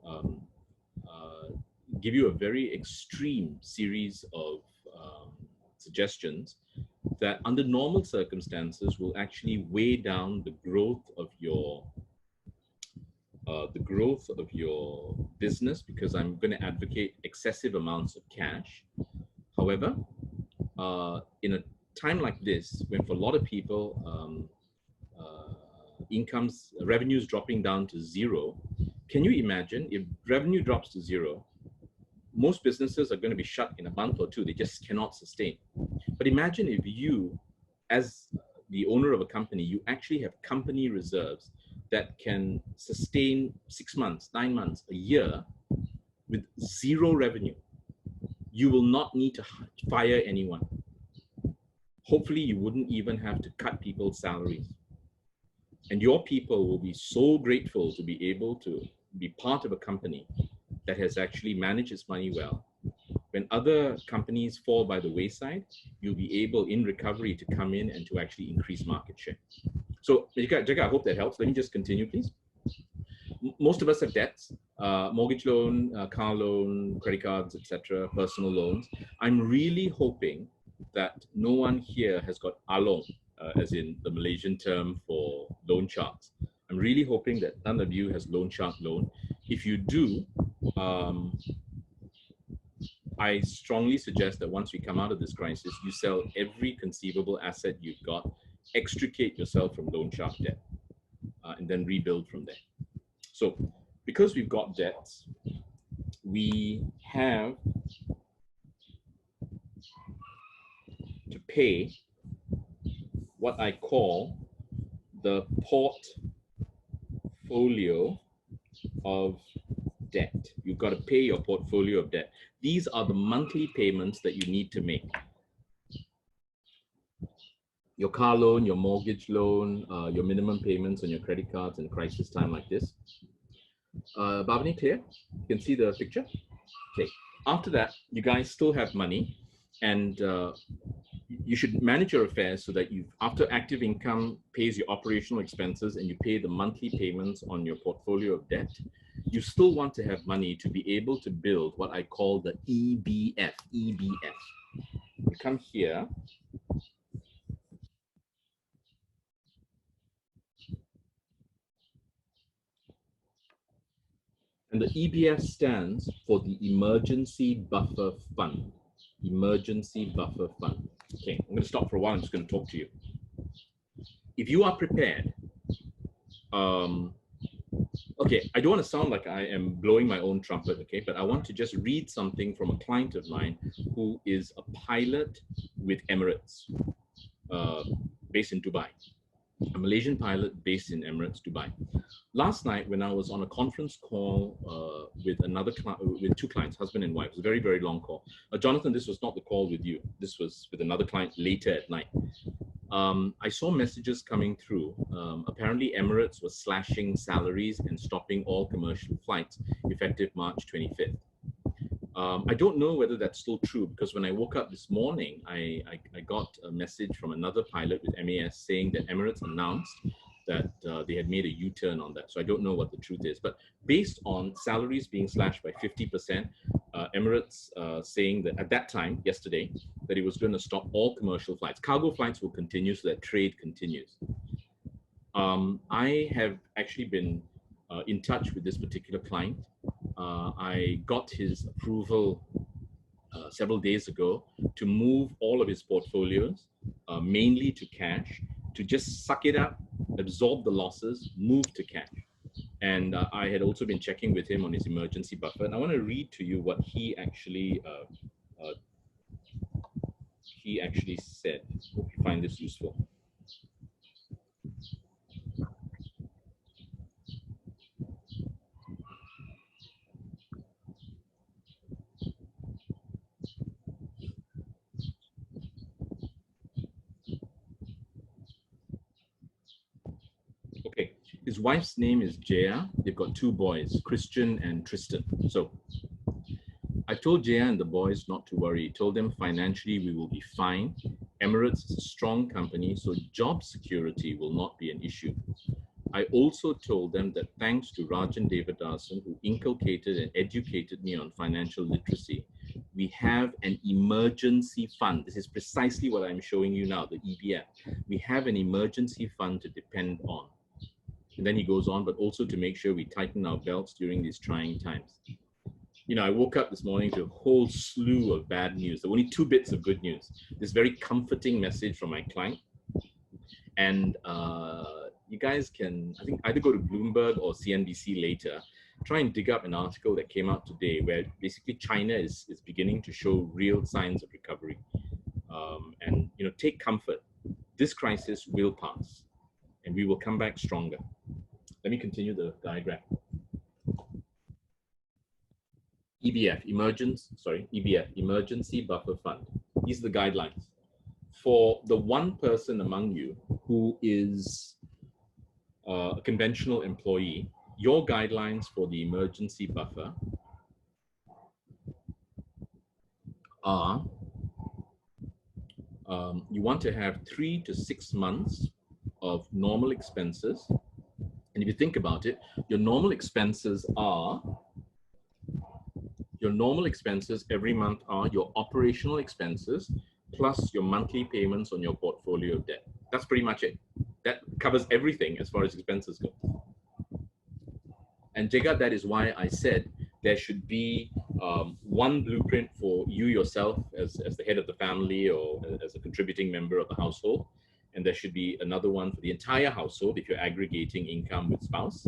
give you a very extreme series of suggestions that under normal circumstances will actually weigh down the growth of your business, because I'm going to advocate excessive amounts of cash. However, in a time like this, when for a lot of people revenues dropping down to zero, can you imagine if revenue drops to zero? Most businesses are going to be shut in a month or two. They just cannot sustain. But imagine if you, as the owner of a company, you actually have company reserves that can sustain 6 months, 9 months, a year with zero revenue. You will not need to fire anyone. Hopefully, you wouldn't even have to cut people's salaries. And your people will be so grateful to be able to be part of a company that has actually managed its money well. When other companies fall by the wayside, you'll be able in recovery to come in and to actually increase market share. So, Jaga, I hope that helps. Let me just continue, please. Most of us have debts, mortgage loan, car loan, credit cards, etc., personal loans. I'm really hoping that no one here has got along, as in the Malaysian term for loan sharks. I'm really hoping that none of you has loan shark loan. If you do, I strongly suggest that once we come out of this crisis, you sell every conceivable asset you've got, extricate yourself from loan shark debt, and then rebuild from there. So, because we've got debts, we have to pay what I call the portfolio of debt. You've got to pay your portfolio of debt. These are the monthly payments that you need to make. Your car loan, your mortgage loan, your minimum payments on your credit cards in a crisis time like this. Bavani, clear? You can see the picture? Okay. After that, you guys still have money, and you should manage your affairs so that after active income pays your operational expenses and you pay the monthly payments on your portfolio of debt, you still want to have money to be able to build what I call the EBF. EBF. You come here. And the EBF stands for the Emergency Buffer Fund. Emergency Buffer Fund. Okay, I'm going to stop for a while. I'm just going to talk to you. If you are prepared, okay, I don't want to sound like I am blowing my own trumpet, okay, but I want to just read something from a client of mine who is a pilot with Emirates, based in Dubai. A Malaysian pilot based in Emirates, Dubai. Last night, when I was on a conference call with two clients, husband and wife, it was a very, very long call. Jonathan, this was not the call with you. This was with another client later at night. I saw messages coming through. Apparently, Emirates was slashing salaries and stopping all commercial flights effective March 25th. I don't know whether that's still true, because when I woke up this morning, I got a message from another pilot with MAS saying that Emirates announced that they had made a U-turn on that. So I don't know what the truth is. But based on salaries being slashed by 50%, Emirates saying that at that time, yesterday, that it was going to stop all commercial flights. Cargo flights will continue so that trade continues. I have actually been in touch with this particular client. I got his approval several days ago to move all of his portfolios, mainly to cash, to just suck it up, absorb the losses, move to cash. And I had also been checking with him on his emergency buffer. And I want to read to you what he actually said. Hope you find this useful. Okay, his wife's name is Jaya. They've got two boys, Christian and Tristan. So I told Jaya and the boys not to worry. Told them financially we will be fine. Emirates is a strong company, so job security will not be an issue. I also told them that thanks to Rajen Devadason, who inculcated and educated me on financial literacy, we have an emergency fund. This is precisely what I'm showing you now, the EBF. We have an emergency fund to depend on. And then he goes on, but also to make sure we tighten our belts during these trying times. You know, I woke up this morning to a whole slew of bad news. There were only 2 bits of good news. This very comforting message from my client. And you guys can, I think, either go to Bloomberg or CNBC later, try and dig up an article that came out today where basically China is beginning to show real signs of recovery. And, you know, take comfort. This crisis will pass and we will come back stronger. Let me continue the diagram. EBF, Emergency Buffer Fund. These are the guidelines. For the one person among you who is a conventional employee, your guidelines for the emergency buffer are you want to have 3 to 6 months of normal expenses. And if you think about it, your normal expenses every month are your operational expenses plus your monthly payments on your portfolio of debt. That's pretty much it. That covers everything as far as expenses go. And Jagat, that is why I said there should be one blueprint for you yourself as the head of the family or as a contributing member of the household. And there should be another one for the entire household if you're aggregating income with spouse.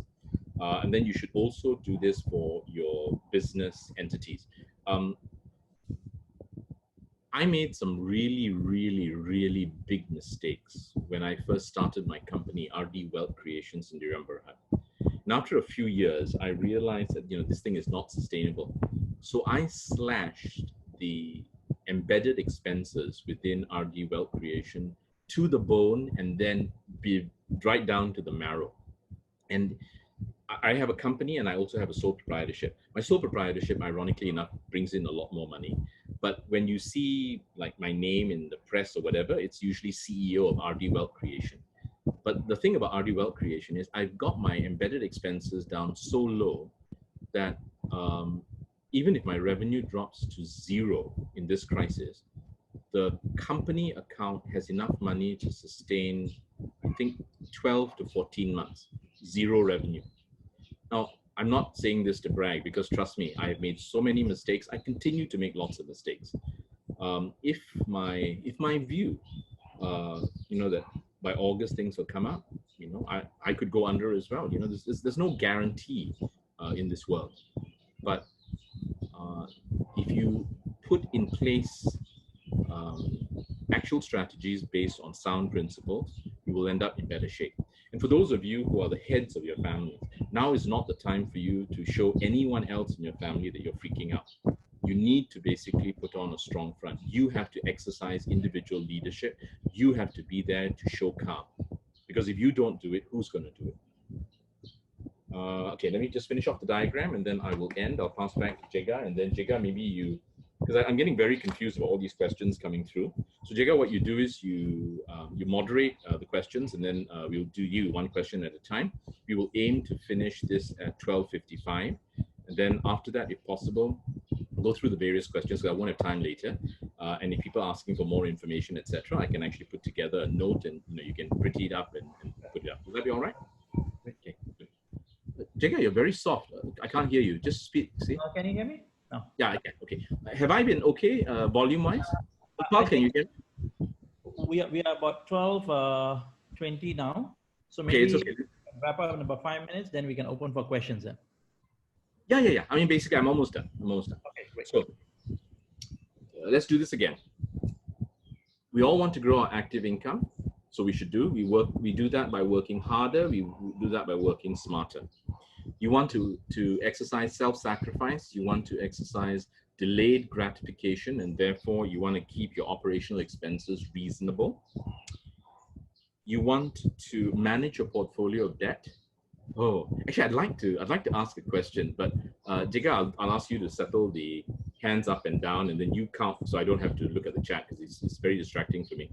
And then you should also do this for your business entities. I made some really big mistakes when I first started my company, RD Wealth Creations in Dirham. And after a few years, I realized that, this thing is not sustainable. So I slashed the embedded expenses within RD Wealth Creation to the bone and then be right down to the marrow. And I have a company and I also have a sole proprietorship. My sole proprietorship, ironically enough, brings in a lot more money. But when you see like my name in the press or whatever, it's usually CEO of RD Wealth Creation. But the thing about RD Wealth Creation is I've got my embedded expenses down so low that even if my revenue drops to zero in this crisis, the company account has enough money to sustain, I think, 12 to 14 months, zero revenue. Now, I'm not saying this to brag because trust me, I have made so many mistakes. I continue to make lots of mistakes. If my view, that by August things will come out, I could go under as well. There's no guarantee in this world. But if you put in place actual strategies based on sound principles, you will end up in better shape. And for those of you who are the heads of your family, now is not the time for you to show anyone else in your family that you're freaking out. You need to basically put on a strong front. You have to exercise individual leadership. You have to be there to show calm. Because if you don't do it, who's going to do it? Okay, let me just finish off the diagram and then I will end. I'll pass back to Jega, and then Jega, maybe you, because I'm getting very confused about all these questions coming through. So Jega, what you do is you moderate the questions, and then we'll do you one question at a time. We will aim to finish this at 12:55, and then after that, if possible, we'll go through the various questions because I won't have time later. And if people are asking for more information, etc., I can actually put together a note, and you can print it up and put it up. Will that be all right? Okay. Jega, you're very soft. I can't hear you. Just speak. See? Can you hear me? No. Yeah, I can. Okay. Have I been okay volume-wise? How can you hear me? We are about 12:20 now. So maybe it's okay. Wrap up in about 5 minutes, then we can open for questions then. Yeah. I mean, basically, I'm almost done. Okay, great. So let's do this again. We all want to grow our active income. So we should do. We do that by working harder. We do that by working smarter. You want to exercise self-sacrifice. You want to exercise delayed gratification, and therefore you want to keep your operational expenses reasonable. You want to manage your portfolio of debt. Oh, actually, I'd like to ask a question, but Jega, I'll ask you to settle the hands up and down, and then you count, so I don't have to look at the chat because it's very distracting for me.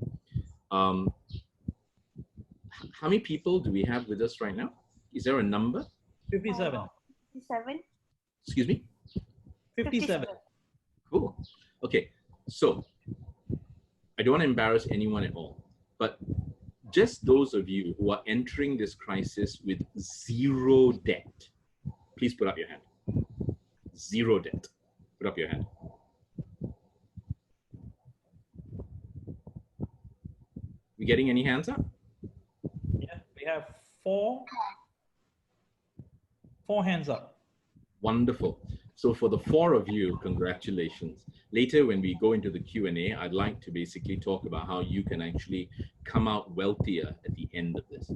How many people do we have with us right now? Is there a number? 57. 57. Excuse me? 57. Cool. Okay, so I don't want to embarrass anyone at all, but just those of you who are entering this crisis with zero debt, please put up your hand. Zero debt. Put up your hand. We getting any hands up? Yeah, we have four hands up. Wonderful. So for the four of you, congratulations. Later, when we go into the Q&A, I'd like to basically talk about how you can actually come out wealthier at the end of this.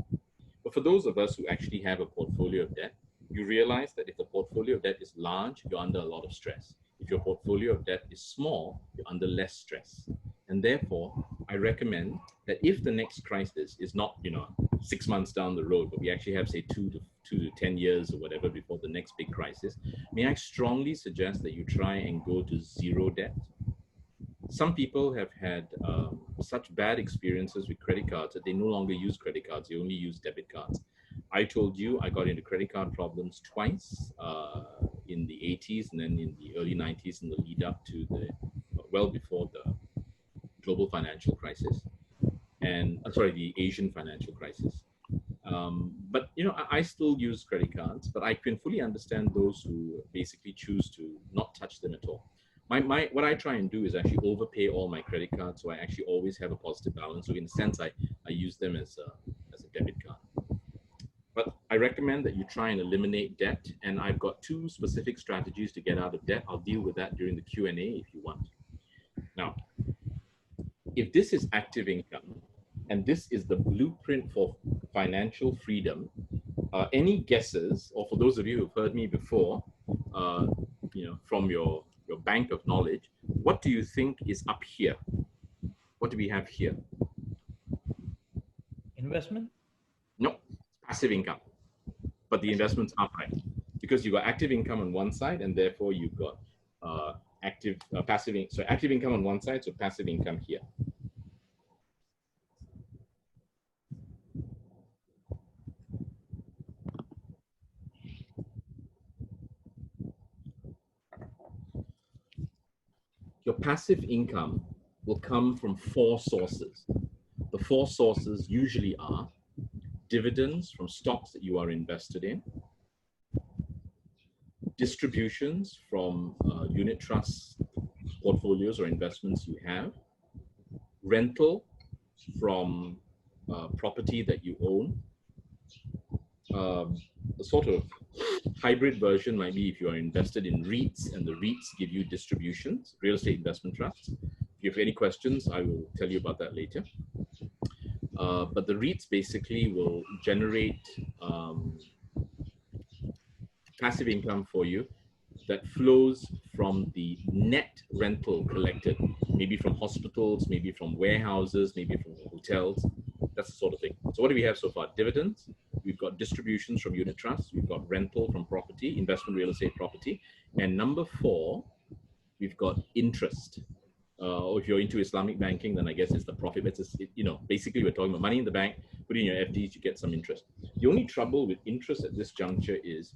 But for those of us who actually have a portfolio of debt, you realize that if the portfolio of debt is large, you're under a lot of stress. If your portfolio of debt is small, you're under less stress. And therefore, I recommend that if the next crisis is not, 6 months down the road, but we actually have, say, 2 to 10 years or whatever before the next big crisis, may I strongly suggest that you try and go to zero debt. Some people have had such bad experiences with credit cards that they no longer use credit cards, they only use debit cards. I told you I got into credit card problems twice in the 80s and then in the early 90s in the lead up to well before the global financial crisis and the Asian financial crisis. But I still use credit cards, but I can fully understand those who basically choose to not touch them at all. What I try and do is actually overpay all my credit cards, so I actually always have a positive balance. So in a sense, I use them as a debit card. But I recommend that you try and eliminate debt, and I've got 2 specific strategies to get out of debt. I'll deal with that during the Q&A if you want. Now, if this is active income, and this is the blueprint for financial freedom, any guesses, or for those of you who've heard me before, from your bank of knowledge, what do you think is up here? What do we have here? Investment? No, passive income. But the investments are high because you've got active income on one side, and therefore you've got active income on one side, so passive income here. Your passive income will come from 4 sources. The 4 sources usually are dividends from stocks that you are invested in, distributions from unit trusts, portfolios or investments you have, rental from property that you own. A sort of hybrid version might be if you are invested in REITs and the REITs give you distributions, real estate investment trusts. If you have any questions, I will tell you about that later. But the REITs basically will generate passive income for you that flows from the net rental collected, maybe from hospitals, maybe from warehouses, maybe from hotels. That's the sort of thing. So what do we have so far? Dividends. We've got distributions from unit trusts. We've got rental from property, investment real estate property. And number 4, we've got interest. Or if you're into Islamic banking, then I guess it's the profit. But it's, basically we're talking about money in the bank, put in your FDs, you get some interest. The only trouble with interest at this juncture is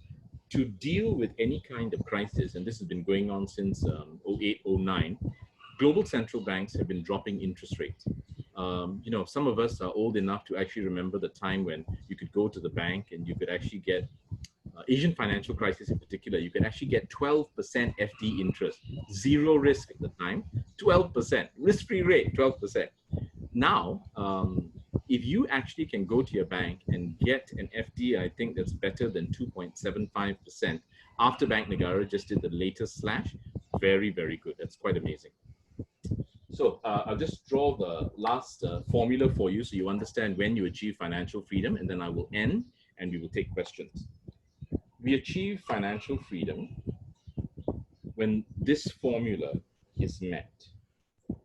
to deal with any kind of crisis, and this has been going on since 08, 09, global central banks have been dropping interest rates. Some of us are old enough to actually remember the time when you could go to the bank and you could actually get Asian financial crisis in particular, you can actually get 12% FD interest, zero risk at the time, 12%, risk-free rate, 12%. Now, if you actually can go to your bank and get an FD, I think that's better than 2.75% after Bank Negara just did the latest slash, very, very good. That's quite amazing. So I'll just draw the last formula for you so you understand when you achieve financial freedom, and then I will end and we will take questions. We achieve financial freedom when this formula is met,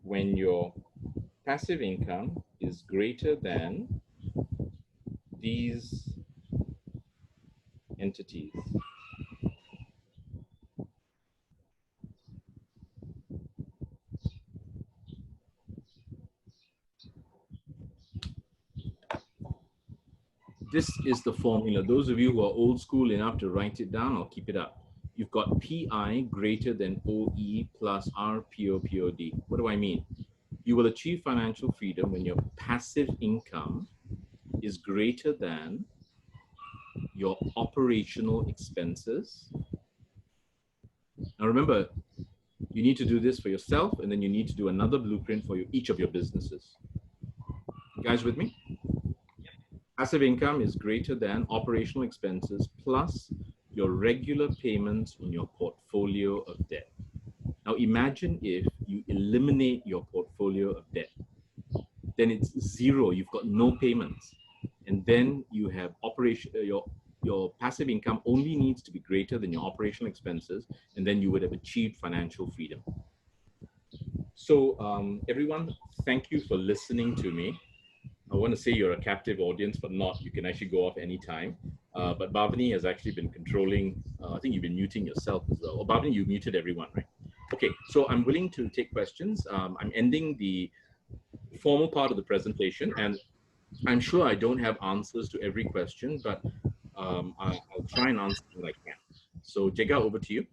when your passive income is greater than these entities. This is the formula. Those of you who are old school enough to write it down, I'll keep it up. You've got PI greater than OE plus RPOPOD. What do I mean? You will achieve financial freedom when your passive income is greater than your operational expenses. Now remember, you need to do this for yourself, and then you need to do another blueprint for each of your businesses. You guys with me? Passive income is greater than operational expenses plus your regular payments on your portfolio of debt. Now imagine if you eliminate your portfolio of debt, then it's zero. You've got no payments, and then you have your passive income only needs to be greater than your operational expenses, and then you would have achieved financial freedom. So everyone, thank you for listening to me. I want to say you're a captive audience, but not. You can actually go off anytime. But Bavani has actually been controlling. I think you've been muting yourself as well. Oh, Bavani, you muted everyone, right? Okay, so I'm willing to take questions. I'm ending the formal part of the presentation, and I'm sure I don't have answers to every question, but I'll try and answer what I can. So, Jega, over to you.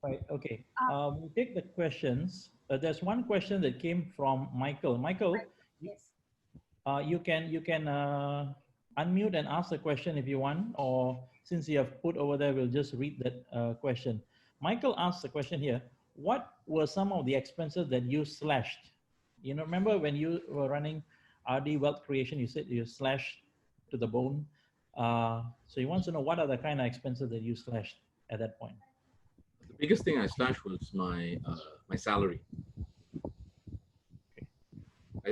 Right, okay. We'll take the questions. There's one question that came from Michael. Michael, Yes. You can unmute and ask the question if you want, or since you have put over there, we'll just read that question. Michael asked the question here: what were some of the expenses that you slashed? You know, remember when you were running RD Wealth Creation, you said you slashed to the bone. So he wants to know what are the kind of expenses that you slashed at that point. The biggest thing I slashed was my my salary.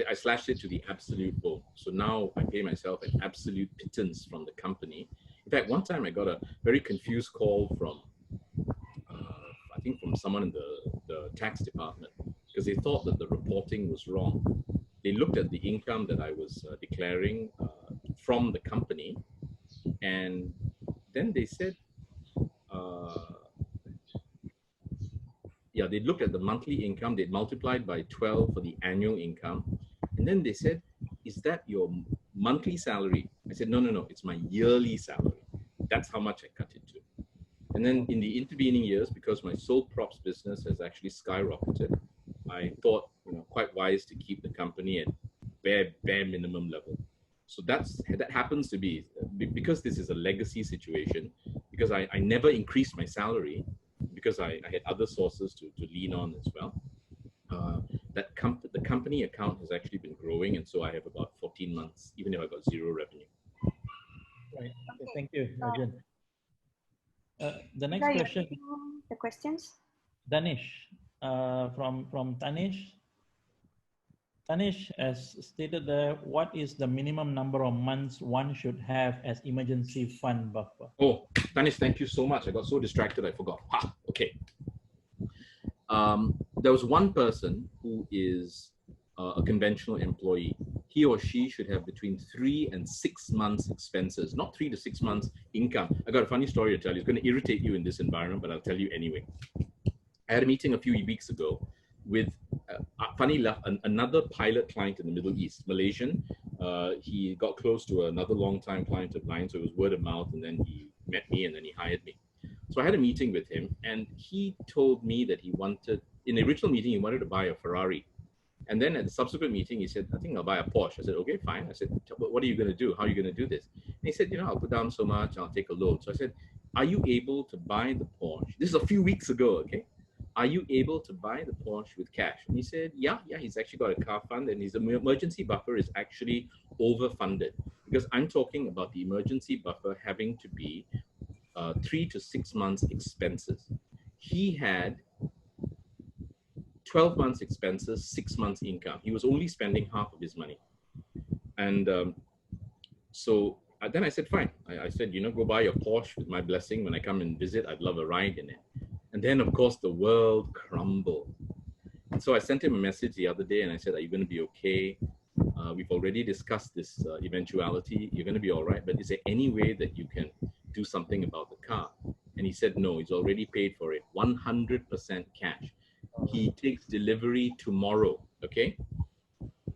I slashed it to the absolute full. So now I pay myself an absolute pittance from the company. In fact, one time I got a very confused call from, I think from someone in the tax department, because they thought that the reporting was wrong. They looked at the income that I was declaring from the company, and then they said, yeah, they looked at the monthly income, they multiplied by 12 for the annual income, and then they said, is that your monthly salary? I said, no, it's my yearly salary. That's how much I cut it to. And then in the intervening years, because my sole props business has actually skyrocketed, I thought, quite wise to keep the company at bare minimum level. So that happens to be, because this is a legacy situation, because I never increased my salary, because I had other sources to lean on as well. The company account has actually been growing, and so I have about 14 months, even if I got zero revenue. Right. Okay. Thank you, Rajen. The next Are you question. reading the questions? Danish, from Tanish. Tanish has stated there, what is the minimum number of months one should have as emergency fund buffer? Oh, Tanish, thank you so much. I got so distracted, I forgot. Okay. There was one person who is a conventional employee. He or she should have between 3 and 6 months expenses, not 3 to 6 months income. I got a funny story to tell you. It's going to irritate you in this environment, but I'll tell you anyway. I had a meeting a few weeks ago with, funny enough, another pilot client in the Middle East, Malaysian. He got close to another long-time client of mine, so it was word of mouth, and then he met me, and then he hired me. So I had a meeting with him, and he told me that he wanted, in the original meeting, he wanted to buy a Ferrari. And then at the subsequent meeting, he said, I think I'll buy a Porsche. I said, okay, fine. I said, what are you going to do? How are you going to do this? And he said, I'll put down so much, I'll take a loan. So I said, are you able to buy the Porsche? This is a few weeks ago, okay? Are you able to buy the Porsche with cash? And he said, yeah, he's actually got a car fund, and his emergency buffer is actually overfunded, because I'm talking about the emergency buffer having to be 3 to 6 months expenses. He had 12 months expenses, 6 months income. He was only spending half of his money. And so then I said, fine. I said, go buy your Porsche with my blessing. When I come and visit, I'd love a ride in it. And then, of course, the world crumbled. And so I sent him a message the other day, and I said, are you going to be okay? We've already discussed this eventuality. You're going to be all right. But is there any way that you can do something about the car? And he said, no, he's already paid for it. 100% cash. He takes delivery tomorrow, okay?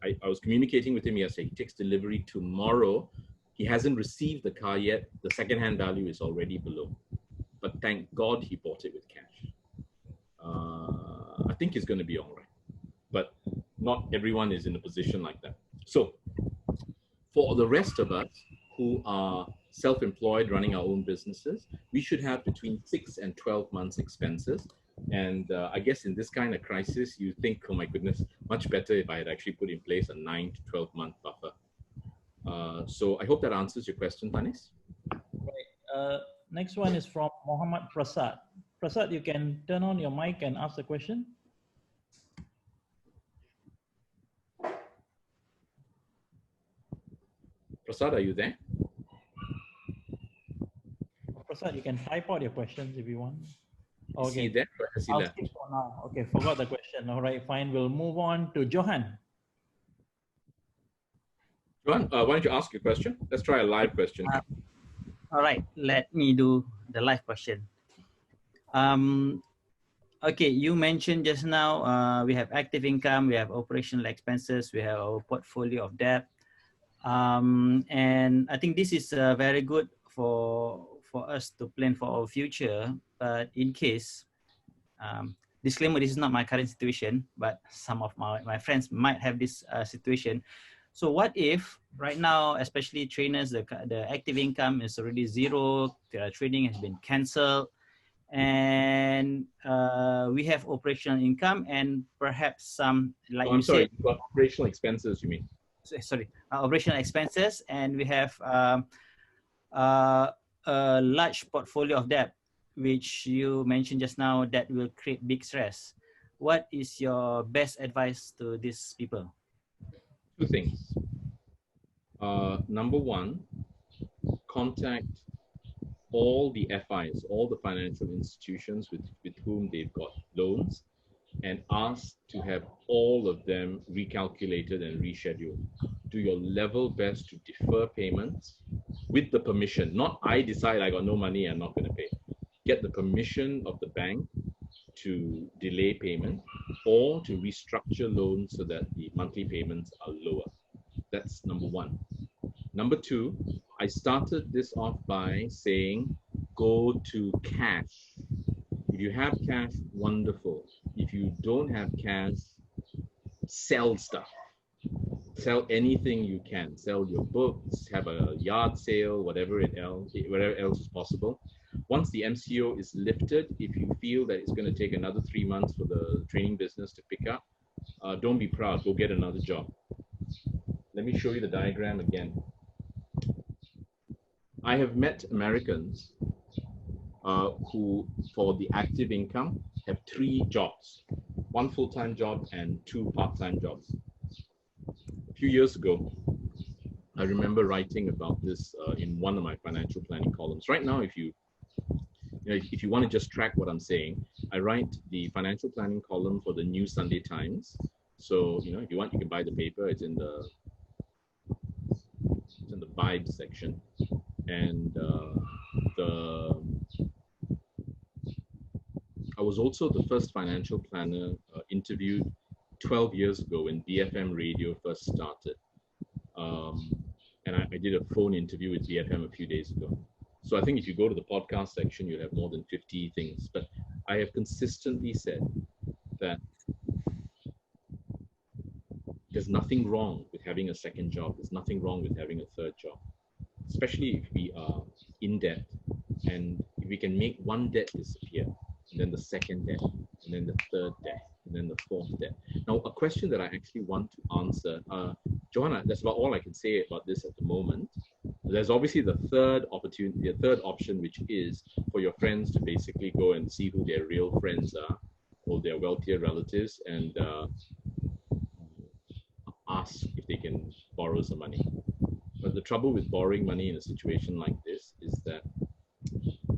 I was communicating with him yesterday. He takes delivery tomorrow. He hasn't received the car yet. The second-hand value is already below. But thank God he bought it with cash. I think he's going to be all right. But not everyone is in a position like that. So for the rest of us who are self-employed, running our own businesses, we should have between 6 and 12 months expenses. And I guess in this kind of crisis, you think, oh my goodness, much better if I had actually put in place a 9 to 12 month buffer. So I hope that answers your question, Tanis. Right. Next one is from Muhammad Prasad. Prasad, you can turn on your mic and ask the question. Prasad, are you there? Prasad, you can type out your questions if you want. Okay. Is he there or has he left? For now. Okay, forgot the question. All right, fine. We'll move on to Johan. Johan, why don't you ask your question? Let's try a live question. All right, let me do the live question. Okay, you mentioned just now we have active income, we have operational expenses, we have our portfolio of debt. And I think this is very good for us to plan for our future. But in case, disclaimer, this is not my current situation, but some of my friends might have this situation. So what if right now, especially trainers, the active income is already zero, training has been canceled, and we have operational income and perhaps some, like you said, operational expenses, you mean? Sorry, operational expenses, and we have a large portfolio of debt, which you mentioned just now that will create big stress. What is your best advice to these people? Two things. Number one, contact all the FIs, all the financial institutions with whom they've got loans, and ask to have all of them recalculated and rescheduled. Do your level best to defer payments with the permission, not I decide I got no money, I'm not going to pay. Get the permission of the bank to delay payment or to restructure loans so that the monthly payments are lower. That's number one. Number two, I started this off by saying, go to cash. If you have cash, wonderful. If you don't have cash, sell stuff. Sell anything you can. Sell your books, have a yard sale, whatever else is possible. Once the MCO is lifted, if you feel that it's going to take another 3 months for the training business to pick up, don't be proud. Go get another job. Let me show you the diagram again. I have met Americans who, for the active income, have 3 jobs, 1 full-time job and 2 part-time jobs. A few years ago, I remember writing about this in one of my financial planning columns. Right now, if you want to just track what I'm saying, I write the financial planning column for the New Sunday Times. So, if you want, you can buy the paper. It's in the vibe section. And I was also the first financial planner interviewed 12 years ago when BFM radio first started. And I did a phone interview with BFM a few days ago. So I think if you go to the podcast section, you'll have more than 50 things. But I have consistently said that there's nothing wrong with having a second job. There's nothing wrong with having a third job, especially if we are in debt, and if we can make one debt disappear, and then the second debt, and then the third debt, and then the fourth debt. Now, a question that I actually want to answer, Johan, that's about all I can say about this at the moment. There's obviously the third opportunity, the third option, which is for your friends to basically go and see who their real friends are, or their wealthier relatives, and ask if they can borrow some money. But the trouble with borrowing money in a situation like this is that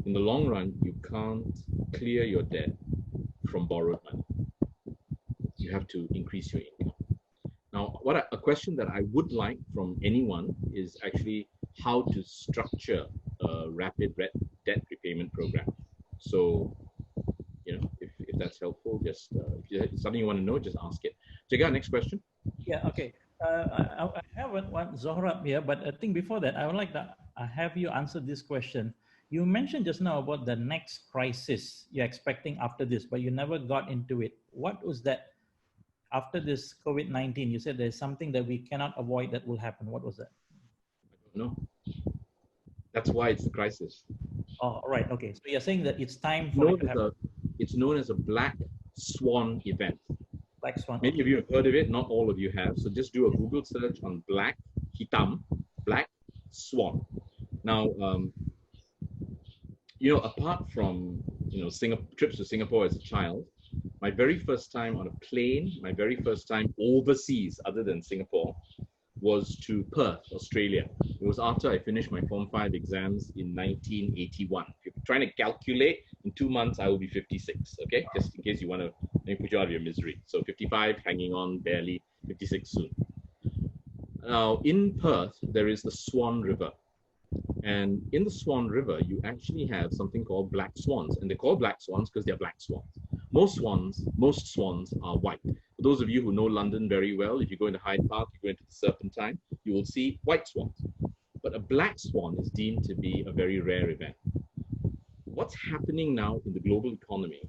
in the long run, you can't clear your debt from borrowed money. You have to increase your income. Now, a question that I would like from anyone is actually how to structure a rapid debt repayment program. So, if that's helpful, just if it's something you want to know, just ask it. Jaga, next question. Yeah, okay. I have one Zohrab here, but I think before that, I would like to have you answer this question. You mentioned just now about the next crisis you're expecting after this, but you never got into it. What was that? After this COVID-19, you said there's something that we cannot avoid that will happen. What was that? I don't know. That's why it's a crisis. Oh, right. Okay. So you're saying that it's time for it to happen. It's known as a black swan event. Black swan. Many of you have heard of it. Not all of you have. So just do a Google search on black swan. Now, apart from trips to Singapore as a child, my very first time on a plane, my very first time overseas other than Singapore, was to Perth, Australia. It was after I finished my Form 5 exams in 1981. If you're trying to calculate, in 2 months I will be 56, okay? Just in case you want to, let me put you out of your misery. So 55, hanging on, barely, 56 soon. Now, in Perth, there is the Swan River. And in the Swan River, you actually have something called black swans. And they're called black swans because they're black swans. Most swans are white. For those of you who know London very well, if you go into Hyde Park, you go into the Serpentine, you will see white swans. But a black swan is deemed to be a very rare event. What's happening now in the global economy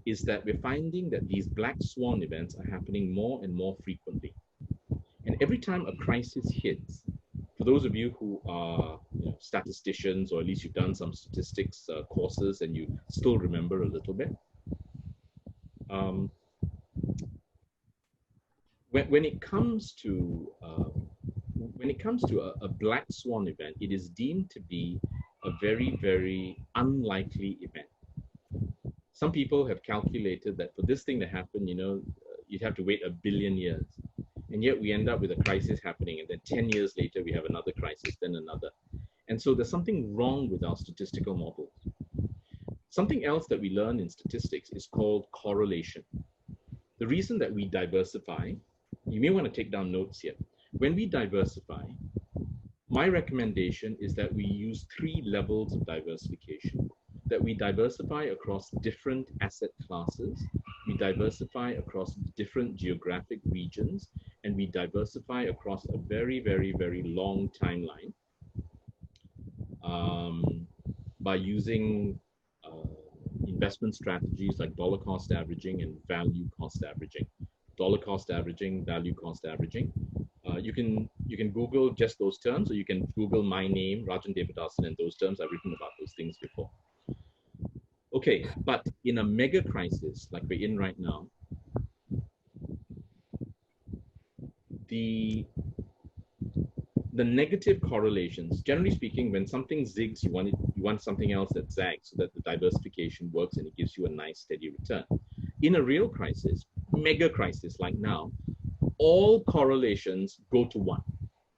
is that we're finding that these black swan events are happening more and more frequently. And every time a crisis hits, for those of you who are statisticians, or at least you've done some statistics courses and you still remember a little bit, when it comes to a black swan event, it is deemed to be a very, very unlikely event. Some people have calculated that for this thing to happen, you'd have to wait 1 billion years. And yet we end up with a crisis happening, and then 10 years later we have another crisis, then another. And so there's something wrong with our statistical models. Something else that we learn in statistics is called correlation. The reason that we diversify, you may want to take down notes here. When we diversify, my recommendation is that we use 3 levels of diversification. That we diversify across different asset classes, we diversify across different geographic regions, and we diversify across a very, very, very long timeline by using investment strategies like dollar cost averaging and value cost averaging. Dollar cost averaging, value cost averaging. You can Google just those terms, or you can Google my name, Rajen Devadason, and those terms. I've written about those things before. Okay, but in a mega crisis like we're in right now, the negative correlations, generally speaking, when something zigs, you want something else that zags so that the diversification works and it gives you a nice steady return. In a real crisis, mega crisis like now, all correlations go to 1.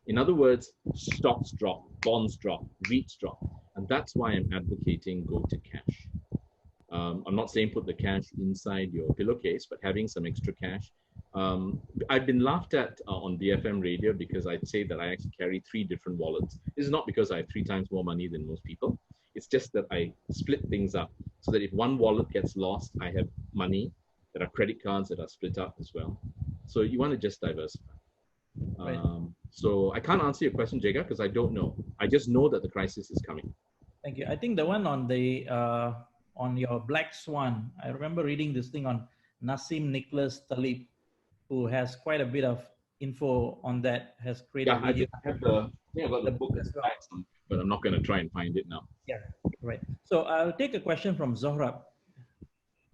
In other words, stocks drop, bonds drop, REITs drop, and that's why I'm advocating go to cash. I'm not saying put the cash inside your pillowcase, but having some extra cash. I've been laughed at on BFM radio because I'd say that I actually carry 3 different wallets. This is not because I have 3 times more money than most people. It's just that I split things up so that if one wallet gets lost, I have money. There are credit cards that are split up as well. So you want to just diversify. Right. So I can't answer your question, Jega, because I don't know. I just know that the crisis is coming. Thank you. I think the one on the on your black swan, I remember reading this thing on Nassim Nicholas Taleb, who has quite a bit of info on that, has created Yeah, video. I got the book as well. but I'm not going to try and find it now. Yeah, right. So I'll take a question from Zohrab.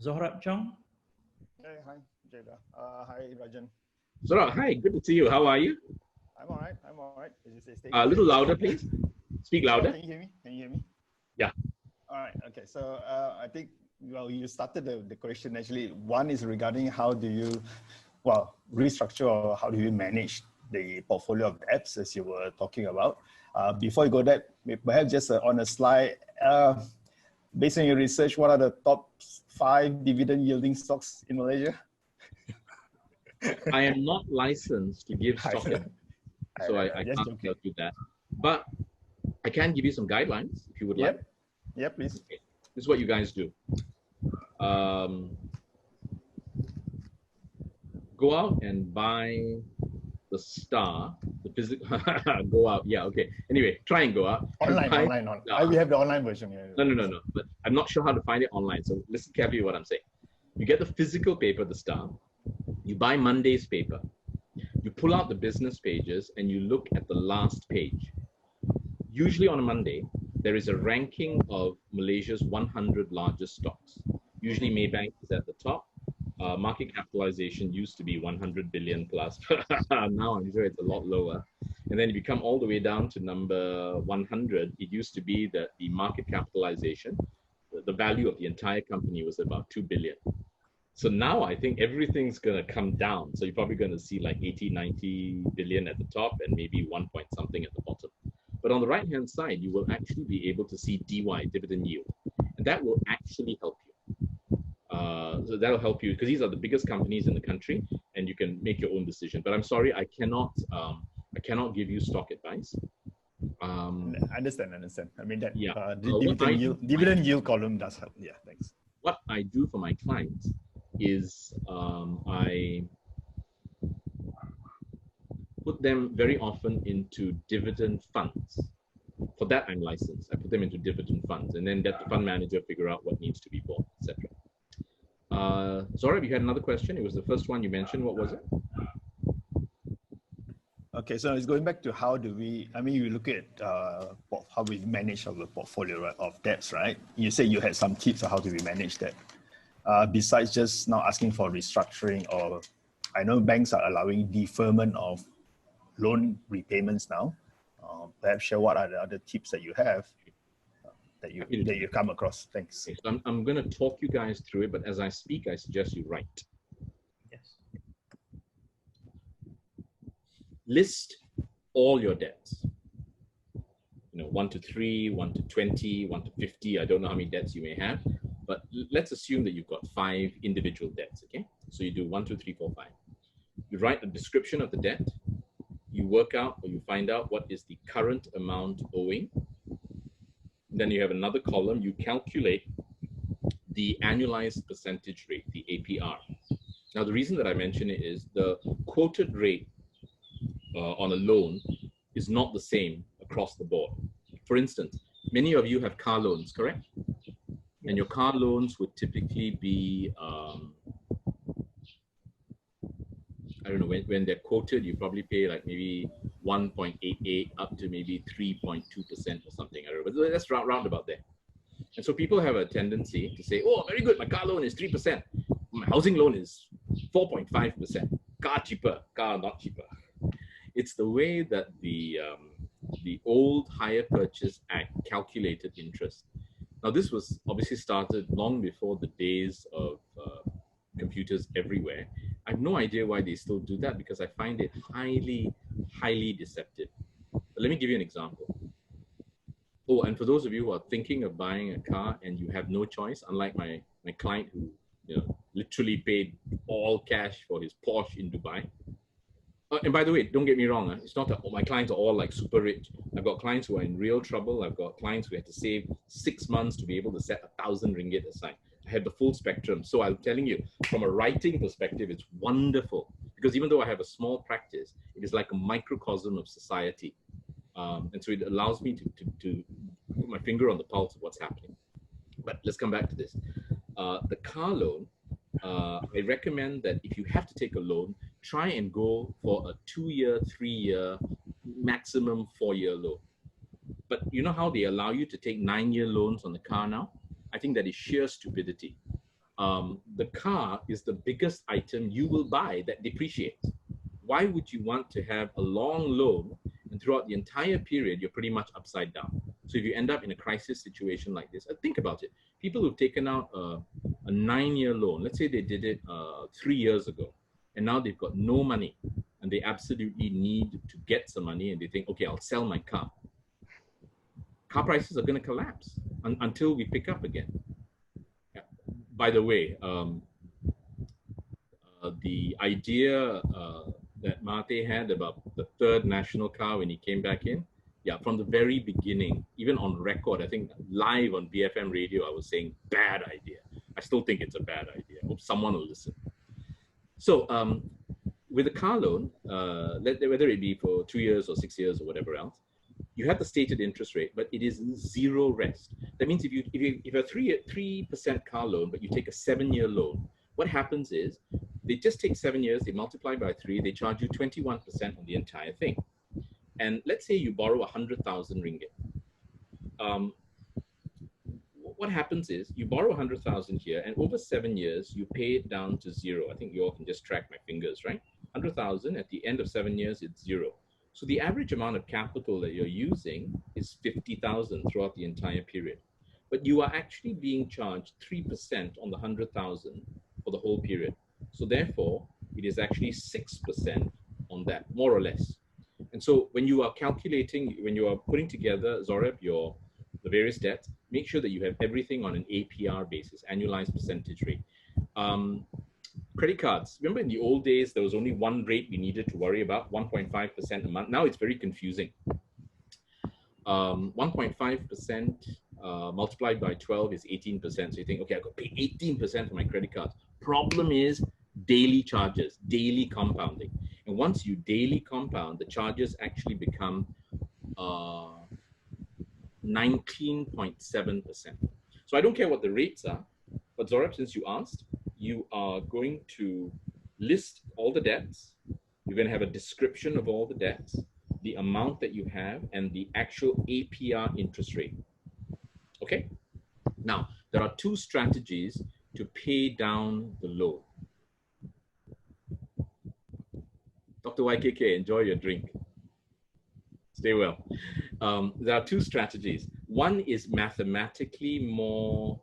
Zohrab Chong. Hey, hi, Jada. Hi, Rajen. Zora, hi, good to see you. How are you? I'm all right. I'm all right. A little louder, please. Speak louder. Can you hear me? Can you hear me? Yeah. All right. Okay. So I think, well, you started the question actually. One is regarding how do you, well, restructure or how do you manage the portfolio of debts as you were talking about. Before you go that, perhaps just on a slide, based on your research, what are the top 5 dividend yielding stocks in Malaysia? I am not licensed to give stock advice, so I can't tell you that. But I can give you some guidelines if you would like. Yeah, please. Okay. This is what you guys do. Go out and buy the star, the physical. Go out, yeah, okay. Anyway, try and go out. Online. We have the online version here. No. But I'm not sure how to find it online. So listen carefully to what I'm saying. You get the physical paper, the star. You buy Monday's paper. You pull out the business pages and you look at the last page. Usually on a Monday, there is a ranking of Malaysia's 100 largest stocks. Usually Maybank is at the top. Market capitalization used to be 100 billion plus. Now I'm sure it's a lot lower. And then if you come all the way down to number 100, it used to be that the market capitalization, the value of the entire company was about 2 billion. So now I think everything's going to come down. So you're probably going to see like 80, 90 billion at the top and maybe 1 point something at the bottom. But on the right-hand side, you will actually be able to see DY, dividend yield. And that will actually help you. So that'll help you because these are the biggest companies in the country and you can make your own decision. But I'm sorry, I cannot give you stock advice. Understand. I mean, that dividend yield column does help. Yeah, thanks. What I do for my clients is I put them very often into dividend funds. For that, I'm licensed. I put them into dividend funds and then let the fund manager figure out what needs to be bought, etc. Zora, you had another question. It was the first one you mentioned. What was it? Okay, so it's going back to how do we, I mean, you look at how we manage our portfolio of debts, right? You say you had some tips on how do we manage that. Besides just now asking for restructuring, or I know banks are allowing deferment of loan repayments now. Perhaps share what are the other tips that you have that you come across. Thanks. Okay, so I'm going to talk you guys through it, but as I speak, I suggest you write. Yes. list all your debts. 1 to 3, 1 to 20, 1 to 50. I don't know how many debts you may have, but let's assume that you've got 5 individual debts, okay? So you do 1, 2, 3, 4, 5. You write a description of the debt. You work out or you find out what is the current amount owing. Then you have another column. You calculate the annualized percentage rate, the APR. Now, the reason that I mention it is the quoted rate on a loan is not the same across the board. For instance, many of you have car loans, correct? And your car loans would typically be, I don't know, when they're quoted, you probably pay like maybe 1.88 up to maybe 3.2% or something. I don't know, but that's round about there. And so people have a tendency to say, oh, very good, my car loan is 3%. My housing loan is 4.5%. Car cheaper, car not cheaper. It's the way that the old Hire Purchase Act calculated interest. Now, this was obviously started long before the days of computers everywhere. I have no idea why they still do that, because I find it highly, highly deceptive. But let me give you an example. Oh, and for those of you who are thinking of buying a car and you have no choice, unlike my client who literally paid all cash for his Porsche in Dubai. And by the way, don't get me wrong, it's not that my clients are all like super rich. I've got clients who are in real trouble. I've got clients who had to save 6 months to be able to set 1,000 ringgit aside. I had the full spectrum. So I'm telling you, from a writing perspective, it's wonderful, because even though I have a small practice, it is like a microcosm of society. And so it allows me to put my finger on the pulse of what's happening. But let's come back to this. The car loan, I recommend that if you have to take a loan, try and go for a 2-year, 3-year, maximum 4-year loan. But you know how they allow you to take 9-year loans on the car now? I think that is sheer stupidity. The car is the biggest item you will buy that depreciates. Why would you want to have a long loan and throughout the entire period, you're pretty much upside down? So if you end up in a crisis situation like this, think about it. People who've taken out a 9-year loan, let's say they did it 3 years ago, and now they've got no money and they absolutely need to get some money, and they think, okay, I'll sell my car. Car prices are going to collapse until we pick up again. Yeah. By the way, the idea that Mate had about the third national car when he came back in, yeah, from the very beginning, even on record, I think live on BFM radio, I was saying bad idea. I still think it's a bad idea. I hope someone will listen. So with a car loan, whether it be for 2 years or 6 years or whatever else, you have the stated interest rate, but it is zero rest. That means if you have a 3% car loan, but you take a 7-year loan, what happens is they just take 7 years, they multiply by 3, they charge you 21% on the entire thing. And let's say you borrow 100,000 ringgit. What happens is you borrow 100,000 here, and over 7 years, you pay it down to zero. I think you all can just track my fingers, right? 100,000, at the end of 7 years, it's zero. So the average amount of capital that you're using is 50,000 throughout the entire period. But you are actually being charged 3% on the 100,000 for the whole period. So therefore, it is actually 6% on that, more or less. And so when you are calculating, when you are putting together, Zoreb, the various debts, make sure that you have everything on an APR basis, annualized percentage rate. Credit cards. Remember in the old days, there was only one rate we needed to worry about, 1.5% a month. Now it's very confusing. 1.5% multiplied by 12 is 18%. So you think, okay, I've got to pay 18% for my credit cards. Problem is daily charges, daily compounding. And once you daily compound, the charges actually become 19.7%. So I don't care what the rates are, but Zorab, since you asked, you are going to list all the debts. You're going to have a description of all the debts, the amount that you have, and the actual APR interest rate. Okay? Now, there are 2 strategies to pay down the loan. Dr. YKK, enjoy your drink. Stay well. There are 2 strategies. One is mathematically more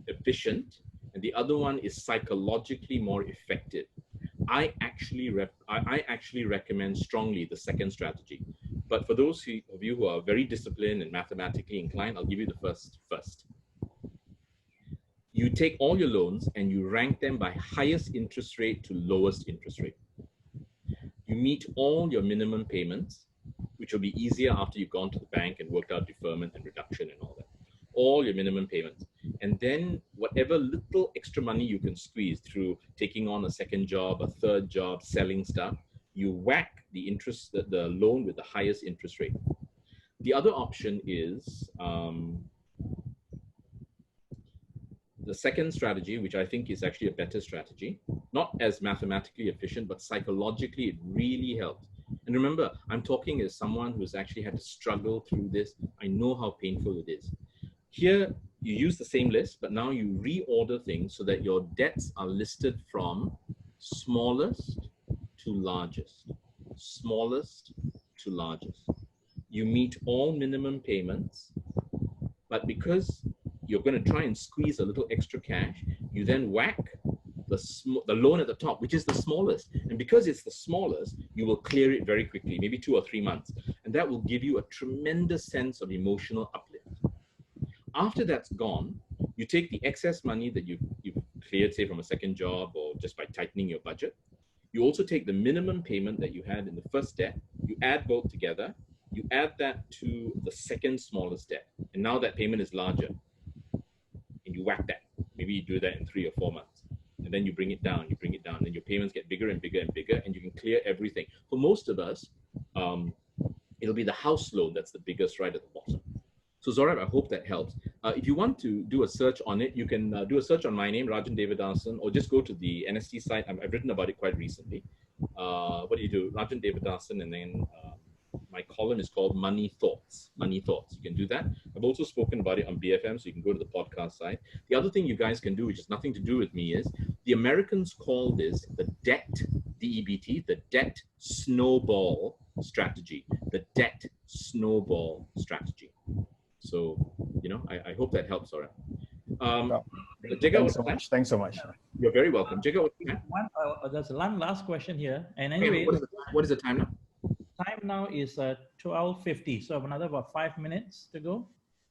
efficient, and the other one is psychologically more effective. I actually recommend strongly the second strategy. But for those of you who are very disciplined and mathematically inclined, I'll give you the first. You take all your loans and you rank them by highest interest rate to lowest interest rate. You meet all your minimum payments, which will be easier after you've gone to the bank and worked out deferment and reduction and all that. All your minimum payments. And then whatever little extra money you can squeeze through taking on a second job, a third job, selling stuff, you whack the interest, the loan with the highest interest rate. The other option is the second strategy, which I think is actually a better strategy, not as mathematically efficient, but psychologically it really helps. And remember, I'm talking as someone who's actually had to struggle through this. I know how painful it is. Here, you use the same list, but now you reorder things so that your debts are listed from smallest to largest. Smallest to largest. You meet all minimum payments, but because you're going to try and squeeze a little extra cash, you then whack the loan at the top, which is the smallest. And because it's the smallest, you will clear it very quickly, maybe 2 or 3 months. And that will give you a tremendous sense of emotional uplift. After that's gone, you take the excess money that you've cleared, say from a second job or just by tightening your budget. You also take the minimum payment that you had in the first debt, you add both together, you add that to the second smallest debt. And now that payment is larger. And you whack that. Maybe you do that in 3 or 4 months. And then you bring it down, and your payments get bigger and bigger and bigger, and you can clear everything. For most of us, it'll be the house loan that's the biggest right at the bottom. So Zorab, I hope that helps. If you want to do a search on it, you can do a search on my name, Rajen Devadason, or just go to the NST site. I've written about it quite recently. What do you do? Rajen Devadason, and then my column is called Money Thoughts. Money Thoughts. You can do that. I've also spoken about it on BFM, so you can go to the podcast site. The other thing you guys can do, which has nothing to do with me, is the Americans call this the debt, D-E-B-T, the debt snowball strategy. The debt snowball strategy. So, you know, I hope that helps, Sora. Thanks so much. You're very welcome. Jacob, there's one last question here. And anyway, what is the time now? Time now is 12:50. So I have another about 5 minutes to go.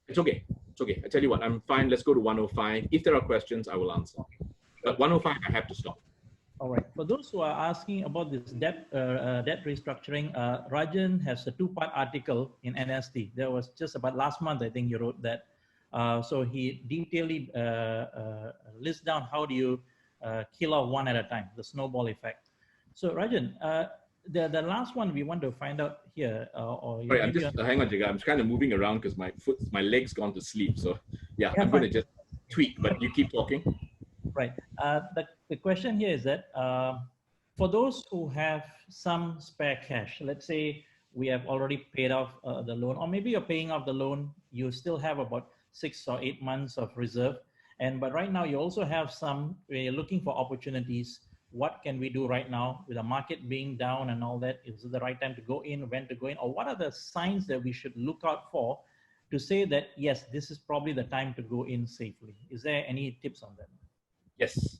It's okay. It's okay. I tell you what, I'm fine. Let's go to 105. If there are questions, I will answer. But 105, I have to stop. All right. For those who are asking about this debt restructuring, Rajen has a 2-part article in NST. There was just about last month, I think he wrote that. So he detailedly lists down how do you kill off one at a time, the snowball effect. So Rajen, the last one we want to find out here. Sorry, I'm just hang on, Jiga. I'm kind of moving around because my leg's gone to sleep. So yeah, I'm going to just tweak. But you keep talking. Right. The question here is that for those who have some spare cash, let's say we have already paid off the loan, or maybe you're paying off the loan, you still have about 6 or 8 months of reserve, but right now you also have some, where you're looking for opportunities. What can we do right now with the market being down and all that? Is it the right time to go in, when to go in, or what are the signs that we should look out for to say that, yes, this is probably the time to go in safely? Is there any tips on that? Yes.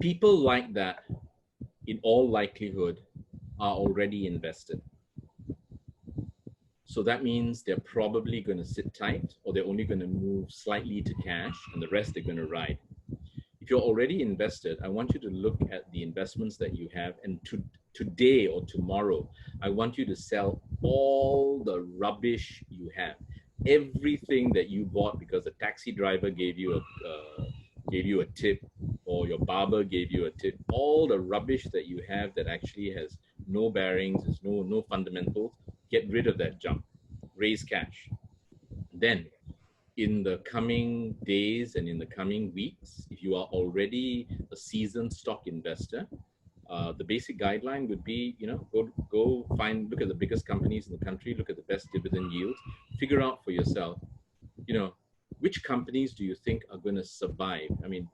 People like that, in all likelihood, are already invested. So that means they're probably going to sit tight, or they're only going to move slightly to cash, and the rest they're going to ride. If you're already invested, I want you to look at the investments that you have, and today or tomorrow, I want you to sell all the rubbish you have. Everything that you bought because the taxi driver gave you a tip, or your barber gave you a tip, all the rubbish that you have that actually has no bearings, has no fundamentals, get rid of that junk, raise cash. Then in the coming days and in the coming weeks, if you are already a seasoned stock investor, the basic guideline would be, go look at the biggest companies in the country, look at the best dividend yields, figure out for yourself, which companies do you think are going to survive? I mean,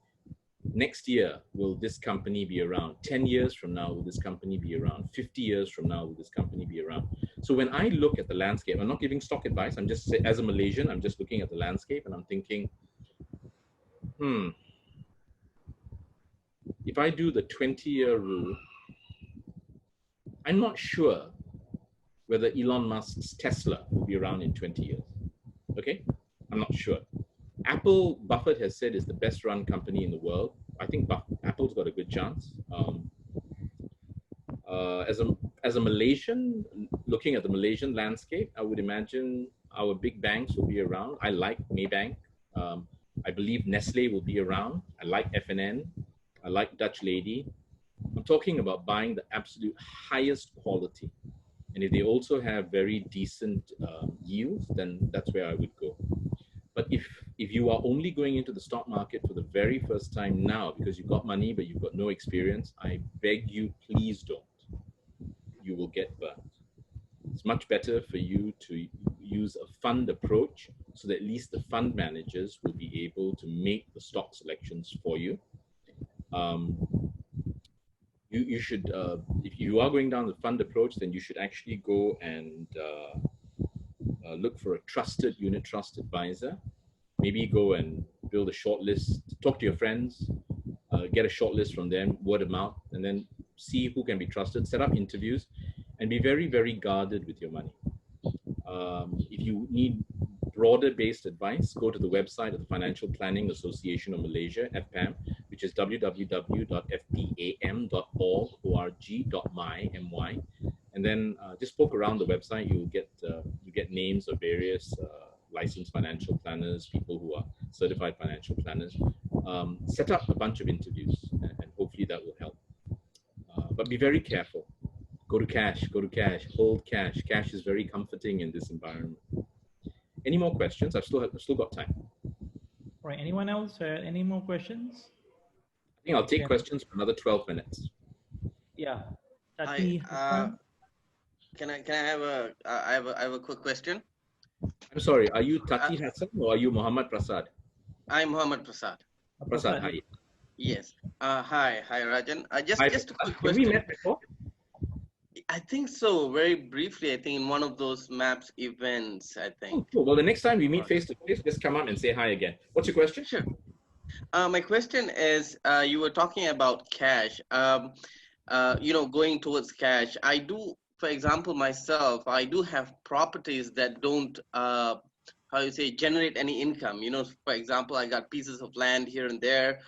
next year, will this company be around? 10 years from now, will this company be around? 50 years from now, will this company be around? So when I look at the landscape, I'm not giving stock advice. I'm just, as a Malaysian, I'm just looking at the landscape and I'm thinking, if I do the 20-year rule, I'm not sure whether Elon Musk's Tesla will be around in 20 years. Okay? I'm not sure. Apple, Buffett has said, is the best run company in the world. I think Apple's got a good chance. As a Malaysian, looking at the Malaysian landscape, I would imagine our big banks will be around. I like Maybank. I believe Nestle will be around. I like FNN. I like Dutch Lady. I'm talking about buying the absolute highest quality. And if they also have very decent yields, then that's where I would go. But if you are only going into the stock market for the very first time now because you've got money but you've got no experience, I beg you, please don't. You will get burnt. It's much better for you to use a fund approach so that at least the fund managers will be able to make the stock selections for you. You should, if you are going down the fund approach, then you should actually go and look for a trusted unit trust advisor. Maybe go and build a short list, talk to your friends, get a short list from them, word of mouth, and then see who can be trusted, set up interviews, and be very, very guarded with your money. If you need broader based advice, go to the website of the Financial Planning Association of Malaysia, FPAM, which is www.fpam.org.my, and then just poke around the website. You get names of various licensed financial planners, people who are certified financial planners. Set up a bunch of interviews, and hopefully that will help. But be very careful. Go to cash, hold cash. Cash is very comforting in this environment. Any more questions? I've still got time. All right, anyone else? Any more questions? I think I'll take questions for another 12 minutes. Yeah. Tati, can I have I have a quick question. I'm sorry, are you Tati Hassan or are you Muhammad Prasad? I'm Muhammad Prasad. Prasad, hi. Yes. Hi, Rajan. Just a quick Have question. we met before? I think so, very briefly. I think in one of those MAPS events, I think. Oh, cool. Well, the next time we meet face to face, just come up and say hi again. What's your question? Sure. My question is, you were talking about cash. Going towards cash. I do, for example, myself, I do have properties that don't, generate any income. For example, I got pieces of land here and there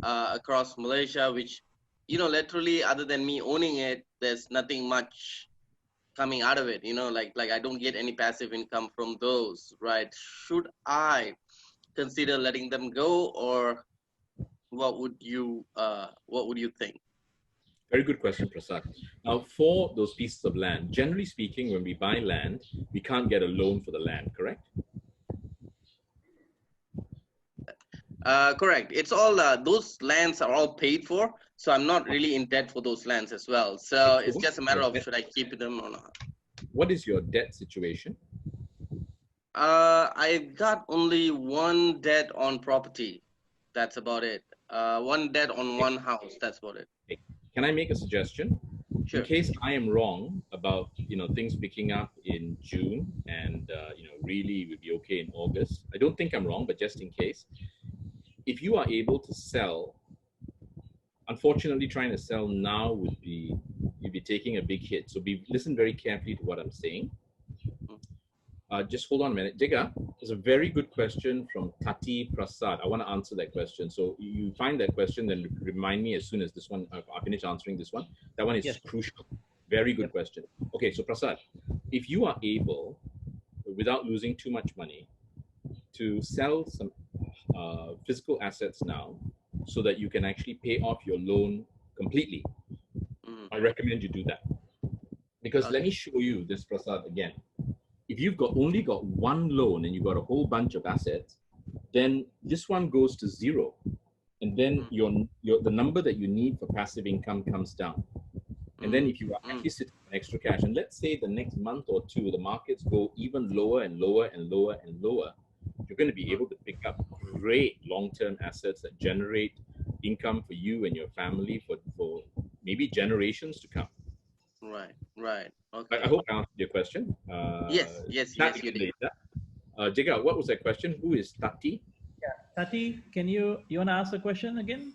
across Malaysia, which, literally, other than me owning it, there's nothing much coming out of it. Like I don't get any passive income from those, right? Should I consider letting them go, or what would you think? Very good question, Prasad. Now, for those pieces of land, generally speaking, when we buy land, we can't get a loan for the land, correct? Correct. It's all, those lands are all paid for. So I'm not really in debt for those lands as well. So it's just a matter of should I keep them or not. What is your debt situation? I've got only one debt on property. That's about it. One debt on one house. That's about it. Can I make a suggestion? Sure. In case I am wrong about things picking up in June and really would be okay in August. I don't think I'm wrong, but just in case, if you are able to sell, unfortunately, trying to sell now would be you'd be taking a big hit. So listen very carefully to what I'm saying. Just hold on a minute. Jiga, there's a very good question from Tati Prasad. I want to answer that question. So you find that question, then remind me as soon as this one, I finish answering this one. That one is crucial. Very good question. Okay, so Prasad, if you are able, without losing too much money, to sell some physical assets now so that you can actually pay off your loan completely, I recommend you do that. Because let me show you this, Prasad, again. If you've only got one loan and you've got a whole bunch of assets, then this one goes to zero. And then the number that you need for passive income comes down. And then if you are actually sitting on extra cash, and let's say the next month or two, the markets go even lower and lower and lower and lower, you're going to be able to pick up great long-term assets that generate income for you and your family for maybe generations to come. Right. Okay. I hope I answered your question. Yes, you did. Jiga, what was that question? Who is Tati? Yeah, Tati, you want to ask the question again?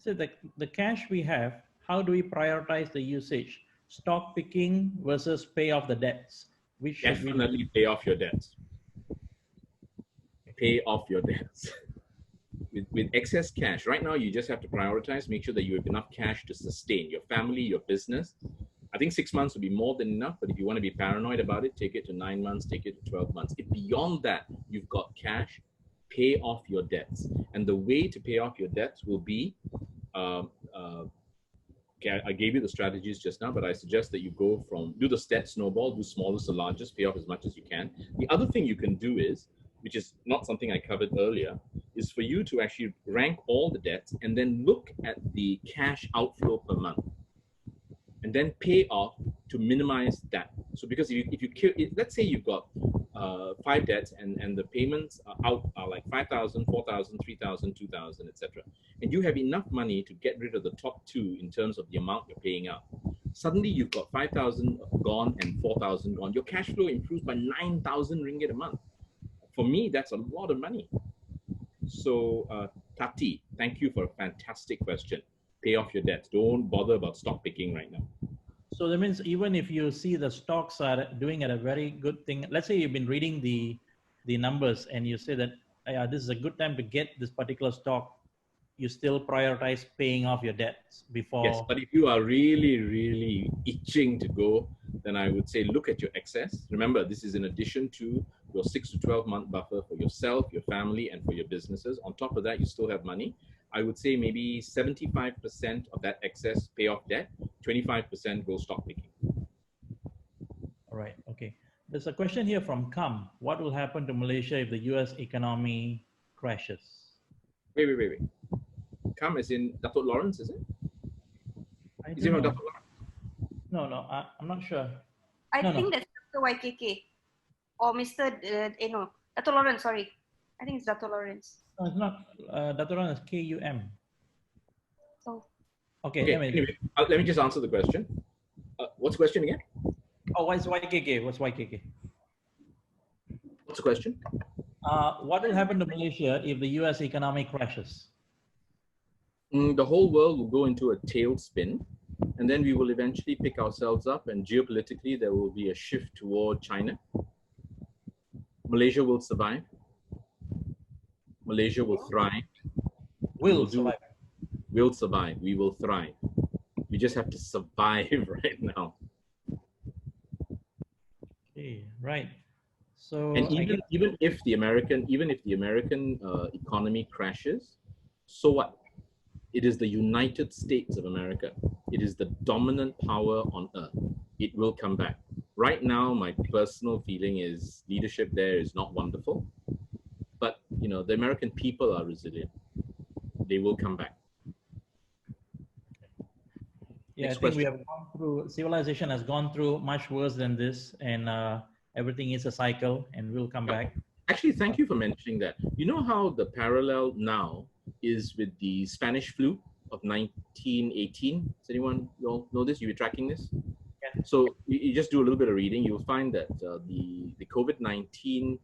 So the cash we have, how do we prioritize the usage? Stock picking versus pay off the debts. Which should we do? Definitely pay off your debts. Pay off your debts. With excess cash, right now you just have to prioritize, make sure that you have enough cash to sustain your family, your business. I think 6 months would be more than enough, but if you want to be paranoid about it, take it to 9 months, take it to 12 months. If beyond that you've got cash, pay off your debts. And the way to pay off your debts will be, okay, I gave you the strategies just now, but I suggest that you go from, do the debt snowball, do smallest to largest, pay off as much as you can. The other thing you can do is, which is not something I covered earlier, is for you to actually rank all the debts and then look at the cash outflow per month and then pay off to minimize that. So because if you let's say you've got 5 debts and the payments are like 5,000, 4,000, 3,000, 2,000, etc. And you have enough money to get rid of the top 2 in terms of the amount you're paying out. Suddenly you've got 5,000 gone and 4,000 gone. Your cash flow improves by 9,000 ringgit a month. For me, that's a lot of money. So Tati, thank you for a fantastic question. Pay off your debts. Don't bother about stock picking right now. So that means even if you see the stocks are doing at a very good thing, let's say you've been reading the numbers and you say that this is a good time to get this particular stock, you still prioritize paying off your debts before. Yes, but if you are really, really itching to go, then I would say look at your excess. Remember, this is in addition to your 6 to 12 month buffer for yourself, your family, and for your businesses. On top of that, you still have money. I would say maybe 75% of that excess pay off debt, 25% go stock picking. All right, okay. There's a question here from Kam. What will happen to Malaysia if the US economy crashes? Wait. Kam as in Datuk Lawrence, is it? Is it from Datuk Lawrence? No, I'm not sure. I think that's Dr. YKK or Mr. No, Dr. Lawrence, sorry. I think it's Dr. Lawrence. No, it's not. Dr. Lawrence, KUM. Oh. Okay, anyway, let me just answer the question. What's the question again? Oh, what's YKK? What's YKK? What's the question? What will happen to Malaysia if the US economy crashes? The whole world will go into a tailspin, and then we will eventually pick ourselves up, and geopolitically there will be a shift toward China. Malaysia will survive. Malaysia will thrive. Will survive. Will survive. We will thrive. We just have to survive right now. Okay, right. So and even if the American economy crashes, so what? It is the United States of America. It is the dominant power on earth. It will come back. Right now, my personal feeling is leadership there is not wonderful, but you know, the American people are resilient. They will come back. Yeah, I think we have gone through, civilization has gone through much worse than this, and everything is a cycle and will come back. Actually, thank you for mentioning that. You know how the parallel now is with the Spanish flu of 1918? Does anyone know this? You were tracking this? Yeah. So you just do a little bit of reading, you'll find that the COVID-19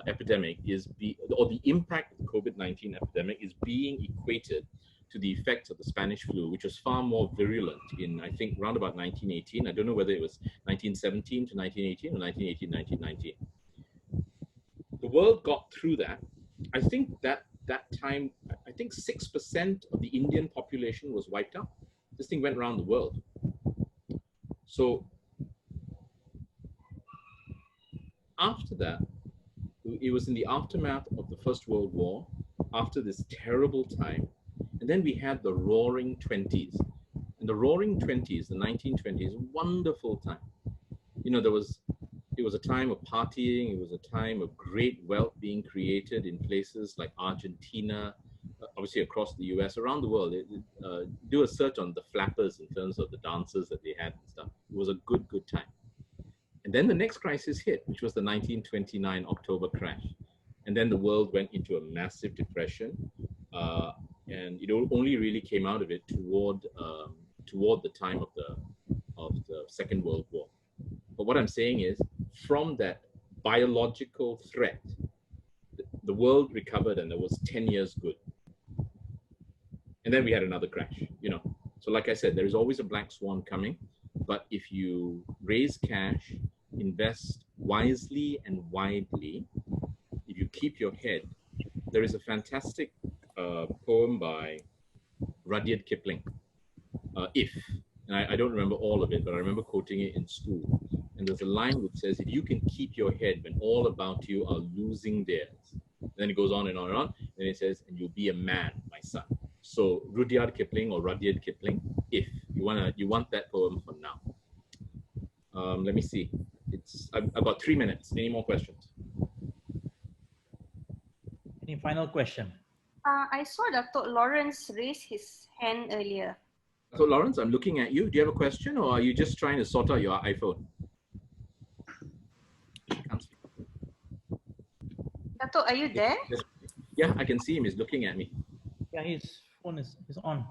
epidemic or the impact of the COVID-19 epidemic is being equated to the effects of the Spanish flu, which was far more virulent in, I think, around about 1918. I don't know whether it was 1917 to 1918 or 1918, 1919. The world got through that. I think that time, I think 6% of the Indian population was wiped out. This thing went around the world. So after that, it was in the aftermath of the First World War, after this terrible time, and then we had the Roaring Twenties. And the Roaring Twenties, the 1920s, wonderful time. You know, it was a time of partying. It was a time of great wealth being created in places like Argentina, obviously across the US, around the world. Do a search on the flappers in terms of the dancers that they had and stuff. It was a good time. And then the next crisis hit, which was the 1929 October crash. And then the world went into a massive depression. And it only really came out of it toward the time of the Second World War. But what I'm saying is, from that biological threat, the world recovered and there was 10 years good. And And then we had another crash, you know. So like I said, there is always a black swan coming. But if you raise cash, invest wisely and widely, if you keep your head, there is a fantastic poem by Rudyard Kipling, If. And I don't remember all of it, but I remember quoting it in school. And there's a line which says, if you can keep your head when all about you are losing theirs. Then it goes on and on and on. And it says, and you'll be a man, my son. So Rudyard Kipling or Rudyard Kipling, If. You want that poem for now. Let me see. I've got 3 minutes. Any more questions? Any final question? I saw Dato' Lawrence raise his hand earlier. So Lawrence, I'm looking at you. Do you have a question, or are you just trying to sort out your iPhone? Dato', are you there? Yeah, I can see him. He's looking at me. Yeah, his phone is on.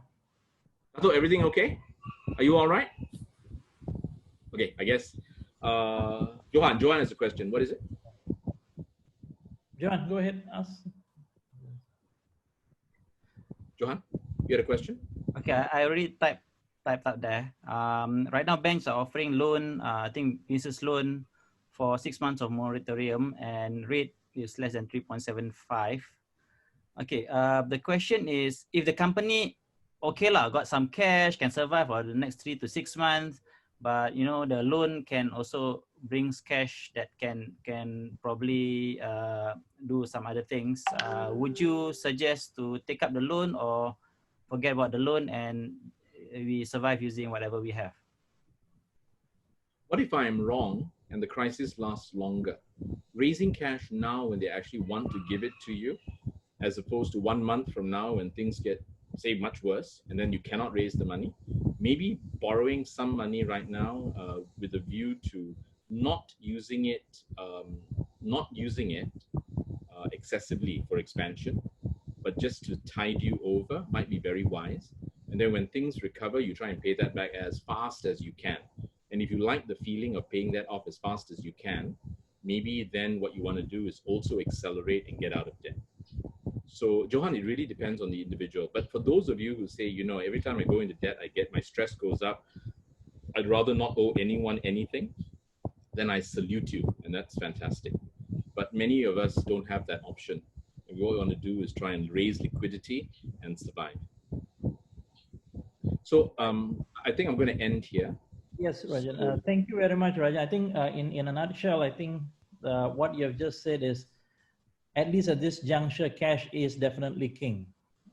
Dato, everything okay? Are you all right? Okay, I guess. Johan has a question. What is it? Johan, go ahead. Ask. Johan, you had a question? Okay, I already typed up there. Right now, banks are offering loan, I think business loan for 6 months of moratorium, and rate is less than 3.75. Okay, the question is, if the company, okay lah, got some cash, can survive for the next 3 to 6 months, but you know the loan can also brings cash that can probably do some other things. Would you suggest to take up the loan or forget about the loan and we survive using whatever we have? What if I am wrong and the crisis lasts longer? Raising cash now when they actually want to give it to you, as opposed to 1 month from now when things get, say, much worse, and then you cannot raise the money. Maybe borrowing some money right now with a view to not using it excessively for expansion, but just to tide you over might be very wise. And then when things recover, you try and pay that back as fast as you can. And if you like the feeling of paying that off as fast as you can, maybe then what you want to do is also accelerate and get out of debt. So Johan, it really depends on the individual. But for those of you who say, you know, every time I go into debt, my stress goes up, I'd rather not owe anyone anything, then I salute you. And that's fantastic. But many of us don't have that option. And what we want to do is try and raise liquidity and survive. So I think I'm going to end here. Yes, Rajen. Thank you very much, Rajen. I think in a nutshell, I think what you have just said is, at least at this juncture, cash is definitely king.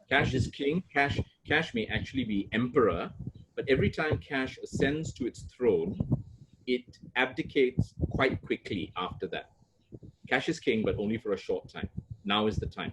Cash is king. Cash may actually be emperor, but every time cash ascends to its throne, it abdicates quite quickly after that. Cash is king, but only for a short time. Now is the time.